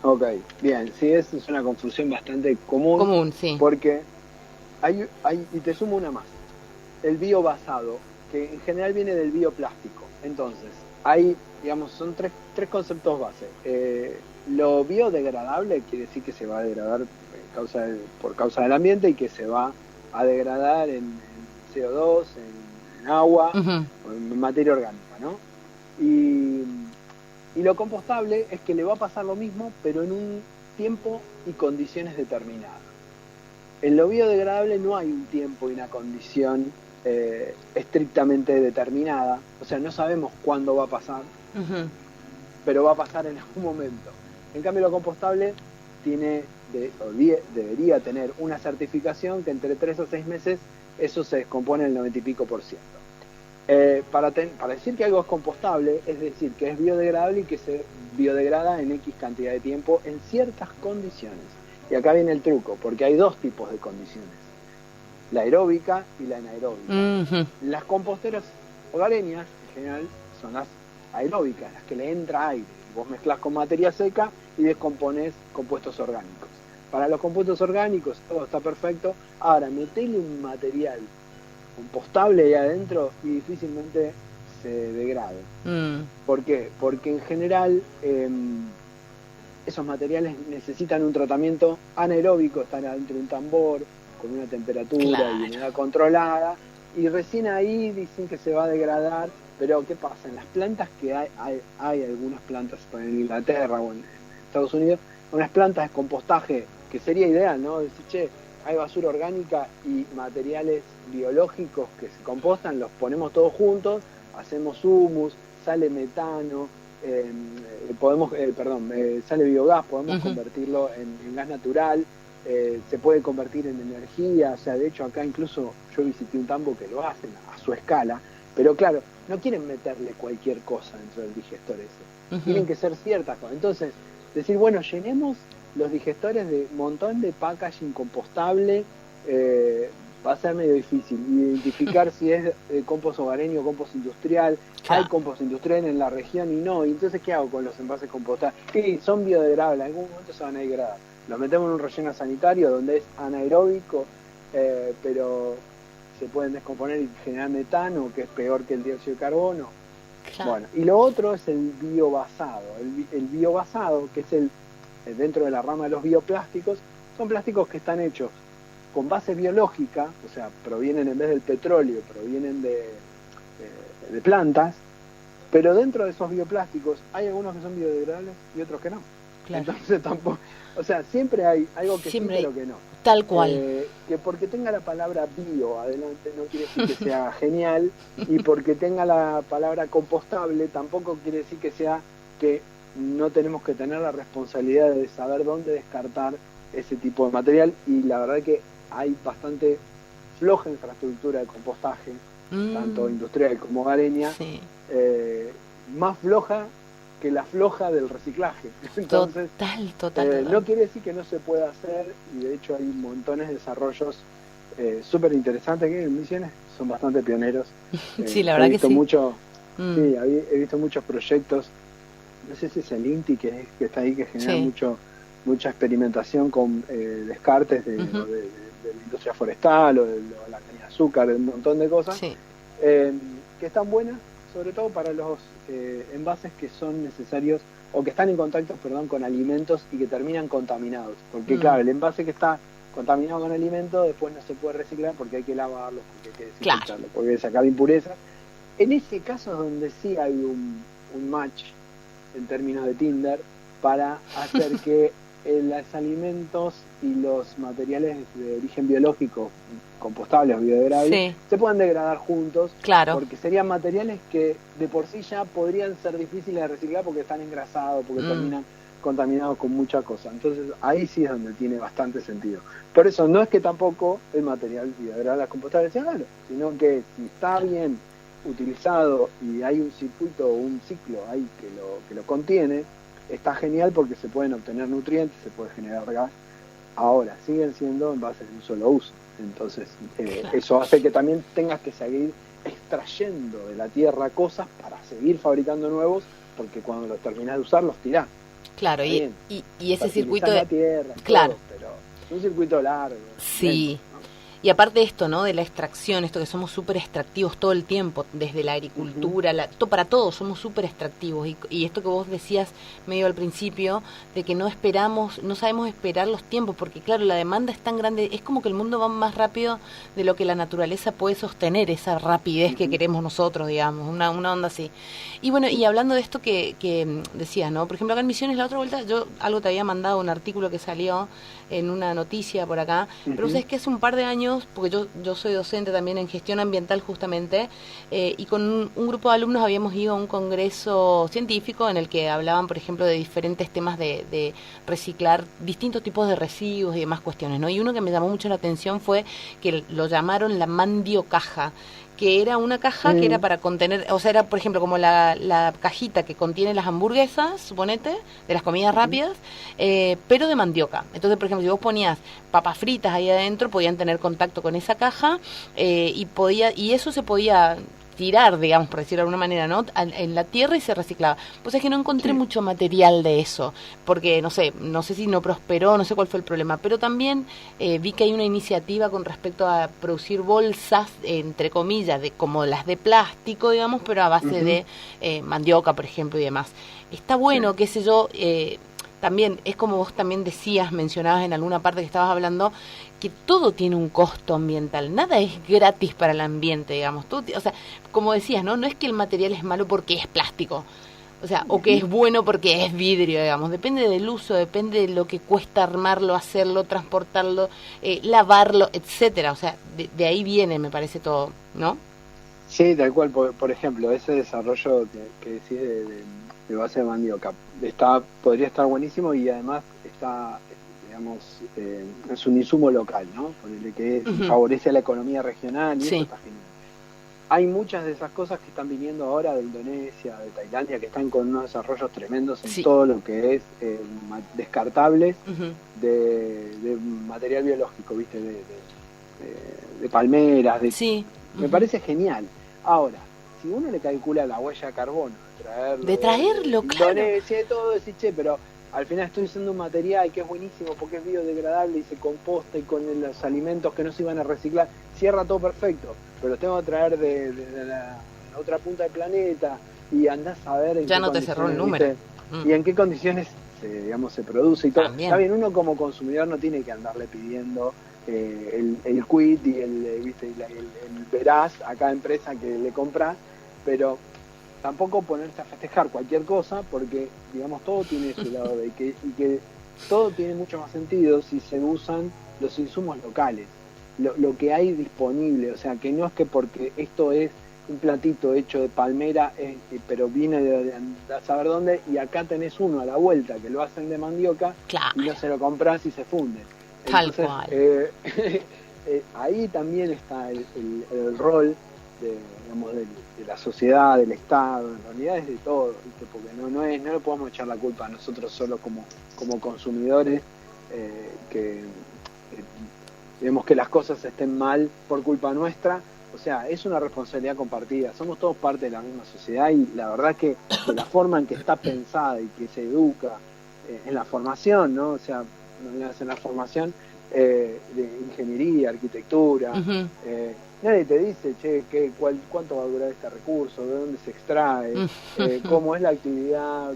Ok, bien, sí, esa es una confusión bastante común, sí. Porque hay, y te sumo una más, el biobasado, que en general viene del bioplástico. Entonces, hay, digamos, son tres conceptos base. Lo biodegradable quiere decir que se va a degradar por causa del ambiente y que se va a degradar en CO2, en agua, o en materia orgánica, ¿no? Y lo compostable es que le va a pasar lo mismo, pero en un tiempo y condiciones determinadas. En lo biodegradable no hay un tiempo y una condición estrictamente determinada, o sea, no sabemos cuándo va a pasar, pero va a pasar en algún momento. En cambio, lo compostable debería tener una certificación que entre 3 o 6 meses eso se descompone el 90 y pico %. Para decir que algo es compostable, es decir, que es biodegradable y que se biodegrada en X cantidad de tiempo en ciertas condiciones. Y acá viene el truco, porque hay dos tipos de condiciones, la aeróbica y la anaeróbica. Las composteras hogareñas, en general, son las aeróbicas, las que le entra aire. Vos mezclás con materia seca y descomponés compuestos orgánicos. Para los compuestos orgánicos todo está perfecto. Ahora, metele un material compostable ahí adentro y difícilmente se degrade. ¿Por qué? Porque en general esos materiales necesitan un tratamiento anaeróbico, están adentro de un tambor con una temperatura y humedad controlada, y recién ahí dicen que se va a degradar. Pero ¿qué pasa? En las plantas que hay algunas plantas en Inglaterra o en Estados Unidos, unas plantas de compostaje que sería ideal, ¿no? Decir, che, hay basura orgánica y materiales biológicos que se compostan, los ponemos todos juntos, hacemos humus, sale metano, sale biogás, podemos convertirlo en gas natural, se puede convertir en energía. O sea, de hecho acá incluso yo visité un tambo que lo hacen a su escala, pero claro, no quieren meterle cualquier cosa dentro del digestor ese, tienen que ser ciertas cosas. Entonces, decir, bueno, llenemos los digestores de un montón de packaging compostable, va a ser medio difícil identificar si es compost hogareño o compost industrial. Hay compost industrial en la región y no, y entonces ¿qué hago con los envases compostables? Sí, son biodegradables, en algún momento se van a degradar. Los metemos en un relleno sanitario donde es anaeróbico, pero se pueden descomponer y generar metano, que es peor que el dióxido de carbono. Bueno, y lo otro es el biobasado. El biobasado, que es dentro de la rama de los bioplásticos, son plásticos que están hechos con base biológica, o sea, provienen en vez del petróleo, provienen de plantas, pero dentro de esos bioplásticos hay algunos que son biodegradables y otros que no. Entonces tampoco, o sea, siempre hay algo que sí, pero que no. Tal cual. Que porque tenga la palabra bio adelante no quiere decir que sea genial, y porque tenga la palabra compostable tampoco quiere decir que sea que no tenemos que tener la responsabilidad de saber dónde descartar ese tipo de material. Y la verdad que hay bastante floja infraestructura de compostaje, tanto industrial como hogareña, más floja que la floja del reciclaje. Entonces, total. No quiere decir que no se pueda hacer, y de hecho hay montones de desarrollos súper interesantes que en Misiones son bastante pioneros. Sí, la verdad que sí. Mucho Sí, he visto muchos proyectos, no sé si es el INTI que está ahí, que genera mucha experimentación con descartes de la industria forestal o de la caña de azúcar, de un montón de cosas, que están buenas, sobre todo para los envases que son necesarios o que están en contacto, con alimentos y que terminan contaminados. Porque claro, el envase que está contaminado con alimento después no se puede reciclar porque hay que lavarlo, porque hay que desinfectarlo, porque hay que sacar impurezas. En ese caso es donde sí hay un match en términos de Tinder para hacer que los alimentos y los materiales de origen biológico, compostables o biodegradables, se puedan degradar juntos, porque serían materiales que de por sí ya podrían ser difíciles de reciclar porque están engrasados, porque terminan contaminados con mucha cosa. Entonces ahí sí es donde tiene bastante sentido. Por eso no es que tampoco el material biodegradable compostable sea malo, sino que si está bien utilizado y hay un circuito o un ciclo ahí que lo contiene, está genial porque se pueden obtener nutrientes, se puede generar gas. Ahora, siguen siendo envases de un solo uso. Entonces, eso hace que también tengas que seguir extrayendo de la tierra cosas para seguir fabricando nuevos, porque cuando los terminás de usar, los tirás. Claro, y ese circuito de la tierra, claro, todo, pero es un circuito largo. Sí. Lento, ¿no? Y aparte de esto, ¿no? De la extracción, esto que somos súper extractivos todo el tiempo, desde la agricultura, para todos somos súper extractivos. Y esto que vos decías medio al principio, de que no sabemos esperar los tiempos, porque claro, la demanda es tan grande, es como que el mundo va más rápido de lo que la naturaleza puede sostener, esa rapidez que queremos nosotros, digamos, una onda así. Y bueno, y hablando de esto que decías, ¿no? Por ejemplo, acá en Misiones, la otra vuelta, yo algo te había mandado, un artículo que salió en una noticia por acá, pero sabes que hace un par de años, porque yo soy docente también en gestión ambiental justamente, y con un grupo de alumnos habíamos ido a un congreso científico en el que hablaban, por ejemplo, de diferentes temas de reciclar distintos tipos de residuos y demás cuestiones, ¿no? Y uno que me llamó mucho la atención fue que lo llamaron la mandiocaja, que era una caja que era para contener, o sea, era por ejemplo como la cajita que contiene las hamburguesas, suponete, de las comidas rápidas, pero de mandioca. Entonces, por ejemplo, si vos ponías papas fritas ahí adentro, podían tener contacto con esa caja y eso se podía tirar, digamos, por decirlo de alguna manera, ¿no? En la tierra y se reciclaba. Pues es que no encontré mucho material de eso, porque no sé si no prosperó, no sé cuál fue el problema, pero también vi que hay una iniciativa con respecto a producir bolsas, entre comillas, como las de plástico, digamos, pero a base de mandioca, por ejemplo, y demás. Está bueno, qué sé yo, también es como vos también mencionabas en alguna parte que estabas hablando, que todo tiene un costo ambiental, nada es gratis para el ambiente, digamos. O sea, como decías, no es que el material es malo porque es plástico, o sea, o que es bueno porque es vidrio, digamos. Depende del uso, depende de lo que cuesta armarlo, hacerlo, transportarlo, lavarlo, etcétera. O sea, de ahí viene, me parece todo, ¿no? Sí, tal cual. Por ejemplo, ese desarrollo que decís de base de mandioca podría estar buenísimo y además está, digamos, es un insumo local, ¿no? Ponele que favorece a la economía regional y eso está genial. Hay muchas de esas cosas que están viniendo ahora de Indonesia, de Tailandia, que están con unos desarrollos tremendos en todo lo que es descartables de material biológico, ¿viste? De palmeras, me parece genial. Ahora, si uno le calcula la huella de carbono, de traerlo, claro. Indonesia y todo, decís, pero al final estoy usando un material que es buenísimo porque es biodegradable y se composta y con los alimentos que no se iban a reciclar, cierra todo perfecto, pero lo tengo que traer de la otra punta del planeta y andás a ver ya no te cerró el número. Y en qué condiciones se produce y todo. También. Está bien, uno como consumidor no tiene que andarle pidiendo el quit y el veraz a cada empresa que le compra, pero tampoco ponerse a festejar cualquier cosa, porque digamos todo tiene ese lado de que todo tiene mucho más sentido si se usan los insumos locales, lo que hay disponible, o sea, que no es que porque esto es un platito hecho de palmera, pero viene de a saber dónde, y acá tenés uno a la vuelta que lo hacen de mandioca, y no se lo compras y se funde. Tal cual. Ahí también está el rol de la sociedad, del Estado, en realidad es de todo, ¿viste? Porque no le podemos echar la culpa a nosotros solo como consumidores, que vemos que las cosas estén mal por culpa nuestra, O sea, es una responsabilidad compartida, somos todos parte de la misma sociedad y la verdad que de la forma en que está pensada y que se educa en la formación, ¿no? O sea, en la formación de ingeniería, arquitectura, nadie te dice, che, cuánto va a durar este recurso, de dónde se extrae, cómo es la actividad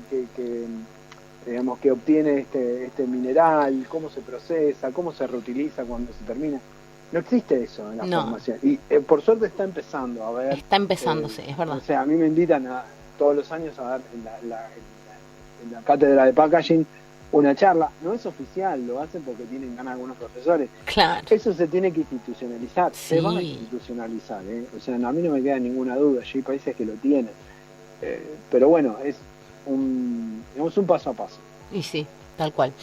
digamos, que obtiene este mineral, cómo se procesa, cómo se reutiliza cuando se termina. No existe eso en la formación. Y por suerte está empezando a ver. Está empezándose, es verdad. O sea, a mí me invitan todos los años a dar en la cátedra de packaging una charla. No es oficial, lo hacen porque tienen ganas algunos profesores. Claro. Eso se tiene que institucionalizar. Sí. Se va a institucionalizar, O sea, a mí no me queda ninguna duda. Hay países que lo tienen. Pero bueno, es un paso a paso. Y sí, tal cual.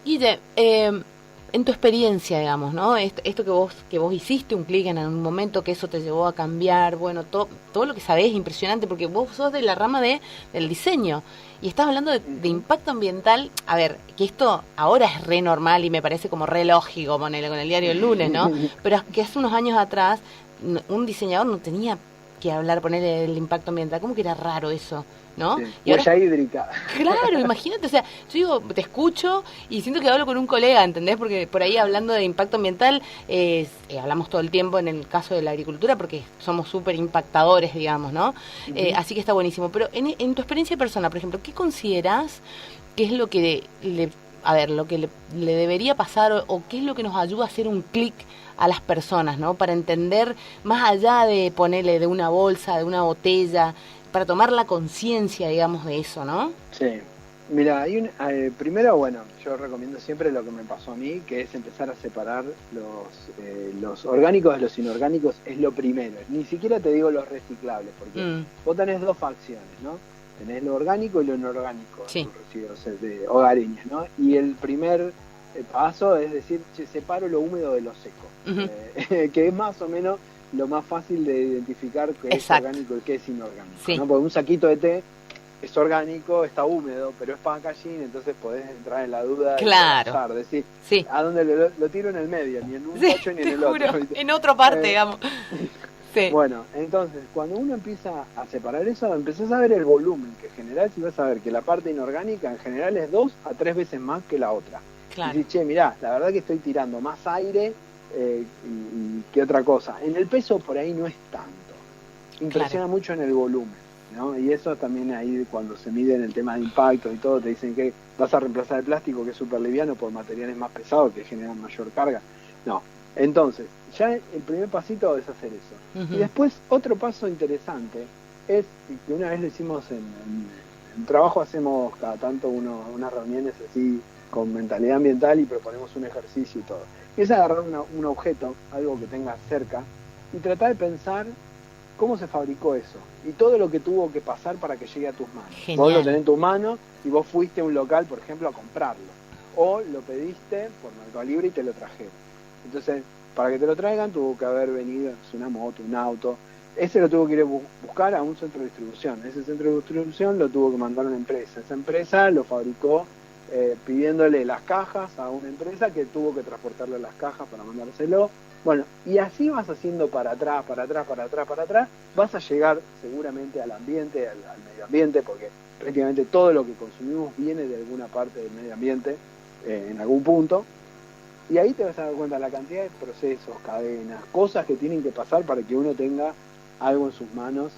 Guille, en tu experiencia, digamos, ¿no? Esto que vos hiciste un clic en algún momento, que eso te llevó a cambiar, bueno, todo lo que sabés es impresionante, porque vos sos de la rama del diseño, y estás hablando de impacto ambiental. A ver, que esto ahora es re normal y me parece como re lógico, ponele con el diario el lunes, ¿no? Pero que hace unos años atrás, un diseñador no tenía que hablar, ponerle el impacto ambiental, como que era raro eso, ¿no? Sí. Y huella hídrica. Claro, imagínate, o sea, yo digo, te escucho y siento que hablo con un colega, ¿entendés? Porque por ahí hablando de impacto ambiental, hablamos todo el tiempo en el caso de la agricultura porque somos súper impactadores, digamos, ¿no? Así que está buenísimo. Pero en tu experiencia personal, por ejemplo, ¿qué considerás que es lo que lo que le debería pasar o qué es lo que nos ayuda a hacer un clic a las personas, ¿no? Para entender más allá de ponerle de una bolsa, de una botella, para tomar la conciencia, digamos, de eso, ¿no? Sí. Mira, primero, bueno, yo recomiendo siempre lo que me pasó a mí, que es empezar a separar los orgánicos de los inorgánicos, es lo primero. Ni siquiera te digo los reciclables, porque vos tenés dos facciones, ¿no? Tenés lo orgánico y lo inorgánico, sí, residuos hogareños, ¿no? Y el primer paso es decir, separo lo húmedo de lo seco, que es más o menos lo más fácil de identificar qué es orgánico y qué es inorgánico, sí, ¿no? Porque un saquito de té es orgánico, está húmedo, pero es packaging, entonces podés entrar en la duda, claro, de decir, sí, ¿a dónde lo tiro? En el medio, ni en un tacho ni en el otro. En otra parte, digamos. Sí. Bueno, entonces, cuando uno empieza a separar eso, empezás a ver el volumen, que en general si vas a ver que la parte inorgánica en general es 2 a 3 veces más que la otra. Claro. Y dices, che, mirá, la verdad que estoy tirando más aire que otra cosa. En el peso por ahí no es tanto. Impresiona mucho en el volumen, ¿no? Y eso también ahí cuando se mide en el tema de impactos y todo, te dicen que vas a reemplazar el plástico, que es súper liviano, por materiales más pesados que generan mayor carga. No. Entonces, ya el primer pasito es hacer eso. Y después, otro paso interesante es que una vez lo hicimos en trabajo, hacemos cada tanto unas reuniones así con mentalidad ambiental y proponemos un ejercicio y todo. Y es agarrar un objeto, algo que tengas cerca, y tratar de pensar cómo se fabricó eso y todo lo que tuvo que pasar para que llegue a tus manos. Genial. Vos lo tenés en tus manos y vos fuiste a un local, por ejemplo, a comprarlo. O lo pediste por Mercado Libre y te lo trajeron. Entonces, para que te lo traigan tuvo que haber venido una moto, un auto. Ese lo tuvo que ir a buscar a un centro de distribución. Ese centro de distribución lo tuvo que mandar a una empresa. Esa empresa lo fabricó pidiéndole las cajas a una empresa que tuvo que transportarle las cajas para mandárselo. Bueno, y así vas haciendo para atrás, vas a llegar seguramente al ambiente, al medio ambiente, porque prácticamente todo lo que consumimos viene de alguna parte del medio ambiente, en algún punto, y ahí te vas a dar cuenta de la cantidad de procesos, cadenas, cosas que tienen que pasar para que uno tenga algo en sus manos,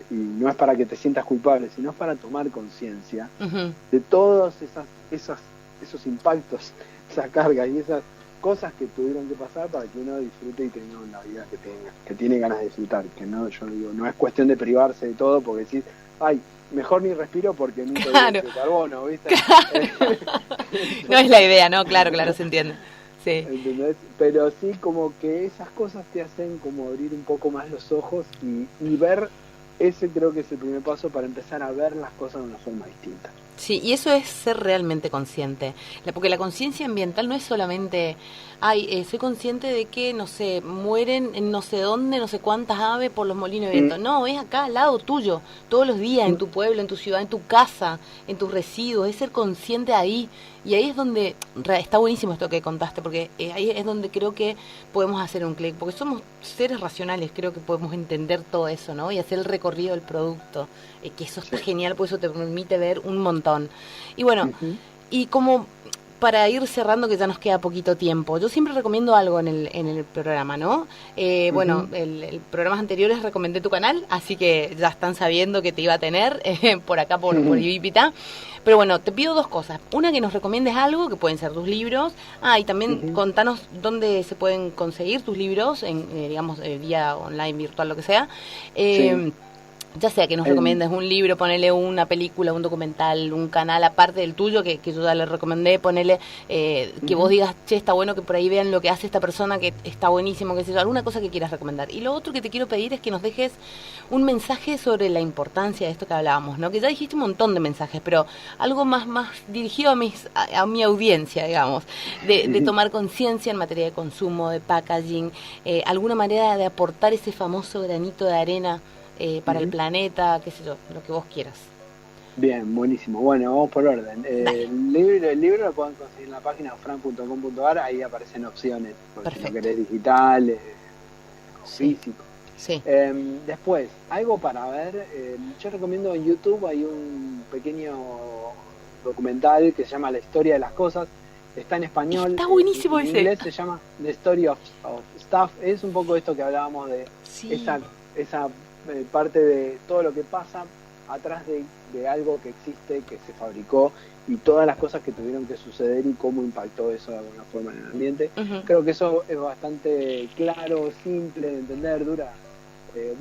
y no es para que te sientas culpable, sino es para tomar conciencia de todos esos impactos, esa carga y esas cosas que tuvieron que pasar para que uno disfrute y tenga una vida que tiene ganas de disfrutar, que no, yo digo, no es cuestión de privarse de todo porque decir, ay, mejor ni respiro porque no claro. De carbono, ¿viste? No es la idea, ¿no? Claro, se entiende. Sí. ¿Entendés? Pero sí como que esas cosas te hacen como abrir un poco más los ojos y ver, ese creo que es el primer paso para empezar a ver las cosas de una forma distinta. Sí, y eso es ser realmente consciente, porque la conciencia ambiental no es solamente, soy consciente de que, no sé, mueren en no sé dónde, no sé cuántas aves por los molinos de viento. No, es acá al lado tuyo, todos los días, en tu pueblo, en tu ciudad, en tu casa, en tus residuos, es ser consciente ahí. Y ahí es donde, está buenísimo esto que contaste, porque ahí es donde creo que podemos hacer un clic, porque somos seres racionales, creo que podemos entender todo eso, ¿no? Y hacer el recorrido del producto, que eso está genial, porque eso te permite ver un montón. Y bueno, y como para ir cerrando, que ya nos queda poquito tiempo, yo siempre recomiendo algo en el programa, ¿no? Bueno, el programas anteriores recomendé tu canal, así que ya están sabiendo que te iba a tener por acá, por Ibipita. Pero bueno, te pido dos cosas. Una, que nos recomiendes algo, que pueden ser tus libros. Y también contanos dónde se pueden conseguir tus libros, digamos, vía online, virtual, lo que sea. Ya sea que nos recomiendes un libro, ponele una película, un documental, un canal aparte del tuyo, que yo ya le recomendé, ponele que vos digas, che, está bueno que por ahí vean lo que hace esta persona, que está buenísimo, qué sé yo, alguna cosa que quieras recomendar. Y lo otro que te quiero pedir es que nos dejes un mensaje sobre la importancia de esto que hablábamos, ¿no? Que ya dijiste un montón de mensajes, pero algo más dirigido a mi audiencia, digamos, de tomar conciencia en materia de consumo, de packaging, alguna manera de aportar ese famoso granito de arena para el planeta, qué sé yo, lo que vos quieras. Bien, buenísimo. Bueno, vamos por orden. El libro lo pueden conseguir en la página fran.com.ar, ahí aparecen opciones, si no querés digital o físico. Sí. Después, algo para ver, yo recomiendo en YouTube, hay un pequeño documental que se llama La historia de las cosas, está en español. Está buenísimo en inglés se llama The Story of Stuff, es un poco esto que hablábamos de esa parte de todo lo que pasa atrás de algo que existe, que se fabricó, y todas las cosas que tuvieron que suceder y cómo impactó eso de alguna forma en el ambiente. Creo que eso es bastante claro, simple de entender, dura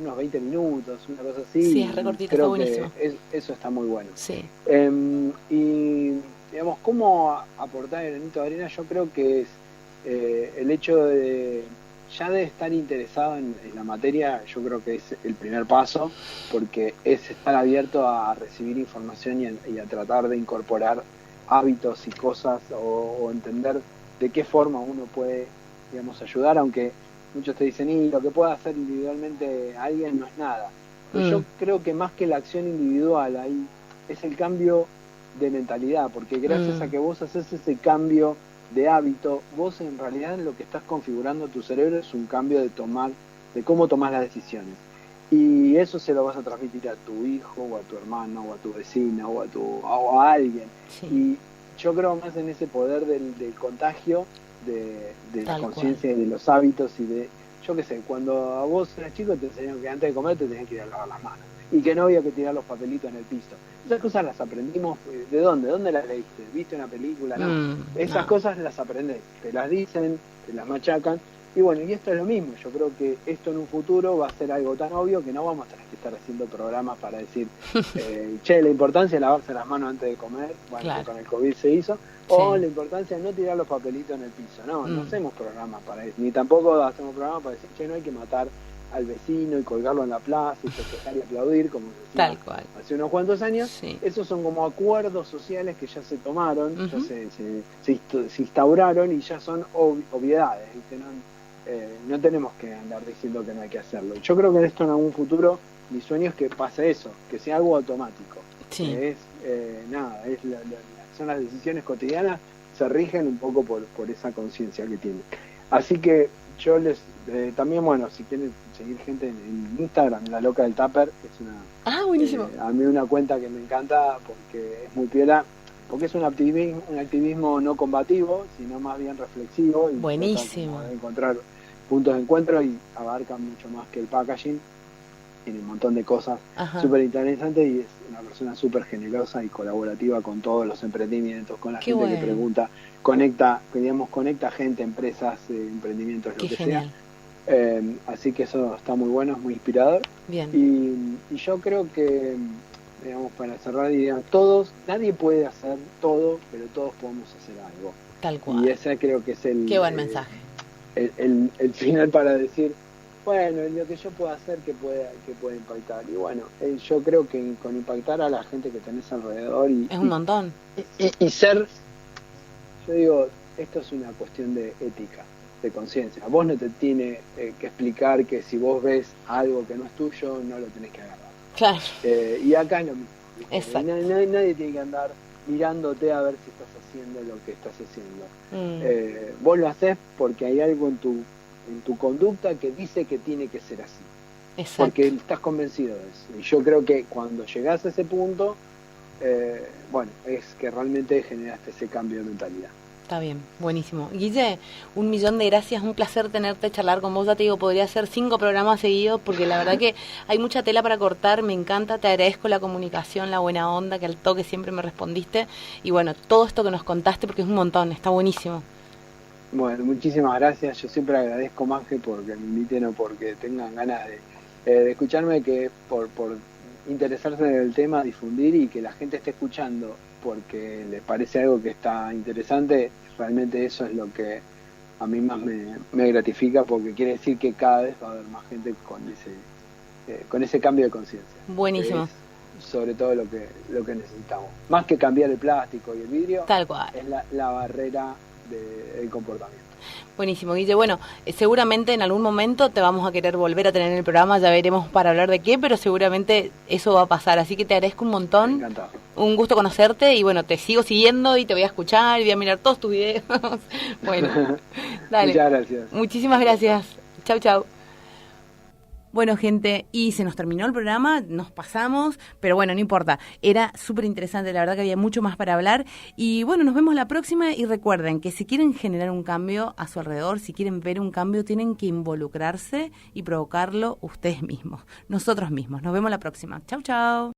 unos 20 minutos, una cosa así. Sí, es recortito, creo está que buenísimo. Eso está muy bueno. Sí. Y digamos, cómo aportar el granito de arena, yo creo que es el hecho de estar interesado en la materia, yo creo que es el primer paso, porque es estar abierto a recibir información y a tratar de incorporar hábitos y cosas o entender de qué forma uno puede, digamos, ayudar, aunque muchos te dicen, y lo que pueda hacer individualmente alguien no es nada. Pero yo creo que más que la acción individual ahí es el cambio de mentalidad, porque gracias a que vos haces ese cambio de hábito, vos en realidad lo que estás configurando tu cerebro es un cambio de cómo tomás las decisiones. Y eso se lo vas a transmitir a tu hijo, o a tu hermano, o a tu vecino, o a alguien. Sí. Y yo creo más en ese poder del contagio, de la conciencia y de los hábitos y de, yo qué sé, cuando a vos eras chico te enseñaron que antes de comer te tenías que ir a lavar las manos y que no había que tirar los papelitos en el piso. Esas cosas las aprendimos, ¿de dónde? ¿Dónde las leíste? ¿Viste una película? No. Esas cosas las aprendés, te las dicen, te las machacan. Y bueno, y esto es lo mismo. Yo creo que esto en un futuro va a ser algo tan obvio que no vamos a tener que estar haciendo programas para decir, che, la importancia de lavarse las manos antes de comer, bueno, claro, que con el COVID se hizo, o la importancia de no tirar los papelitos en el piso. No, no hacemos programas para eso, ni tampoco hacemos programas para decir, che, no hay que matar al vecino y colgarlo en la plaza y festejar y aplaudir, como decía tal cual hace unos cuantos años. Sí. Esos son como acuerdos sociales que ya se tomaron, ya se instauraron y ya son obviedades, ¿viste? No tenemos que andar diciendo que no hay que hacerlo. Yo creo que en esto en algún futuro mi sueño es que pase eso, que sea algo automático. Sí. Que es son las decisiones cotidianas, se rigen un poco por esa conciencia que tienen. Así que yo les también, bueno, si quieren seguir gente en Instagram, La Loca del Tupper, es una buenísimo. A mí una cuenta que me encanta porque es muy piola, porque es un activismo no combativo, sino más bien reflexivo, y buenísimo, de encontrar puntos de encuentro, y abarca mucho más que el packaging, tiene un montón de cosas súper interesantes, y es una persona súper generosa y colaborativa con todos los emprendimientos, con la gente que pregunta, conecta gente, empresas, emprendimientos, lo que sea. Así que eso está muy bueno, es muy inspirador. Bien. Y yo creo que, digamos, para cerrar, nadie puede hacer todo, pero todos podemos hacer algo. Tal cual. Y ese creo que es qué buen mensaje. El final para decir, bueno, lo que yo pueda hacer que pueda impactar. Y bueno, yo creo que con impactar a la gente que tenés alrededor es un montón. Y ser, yo digo, esto es una cuestión de ética, de conciencia. Vos no te tiene que explicar que si vos ves algo que no es tuyo, no lo tenés que agarrar. Claro. Y acá es lo mismo. Exacto. Nadie tiene que andar mirándote a ver si estás haciendo lo que estás haciendo. Vos lo haces porque hay algo en tu conducta que dice que tiene que ser así. Exacto. Porque estás convencido de eso. Y yo creo que cuando llegás a ese punto, bueno, es que realmente generaste ese cambio de mentalidad. Está bien, buenísimo. Guille, 1.000.000 de gracias, un placer tenerte, charlar con vos. Ya te digo, podría hacer 5 programas seguidos porque la verdad que hay mucha tela para cortar, me encanta, te agradezco la comunicación, la buena onda, que al toque siempre me respondiste. Y bueno, todo esto que nos contaste porque es un montón, está buenísimo. Bueno, muchísimas gracias. Yo siempre agradezco, Manje, porque me inviten o porque tengan ganas de escucharme, que por interesarse en el tema, difundir y que la gente esté escuchando porque les parece algo que está interesante. Realmente eso es lo que a mí más me gratifica, porque quiere decir que cada vez va a haber más gente con ese cambio de conciencia. Buenísimo. Sobre todo lo que necesitamos. Más que cambiar el plástico y el vidrio, tal cual, es la barrera del comportamiento. Buenísimo, Guille. Bueno, seguramente en algún momento te vamos a querer volver a tener en el programa, ya veremos para hablar de qué, pero seguramente eso va a pasar, así que te agradezco un montón. Encantado. Un gusto conocerte y bueno, te sigo siguiendo y te voy a escuchar y voy a mirar todos tus videos. Bueno, dale. Muchas gracias. Muchísimas gracias. Chau, chau. Bueno, gente, y se nos terminó el programa, nos pasamos, pero bueno, no importa, era súper interesante, la verdad que había mucho más para hablar, y bueno, nos vemos la próxima, y recuerden que si quieren generar un cambio a su alrededor, si quieren ver un cambio, tienen que involucrarse y provocarlo ustedes mismos, nosotros mismos. Nos vemos la próxima. Chau, chau.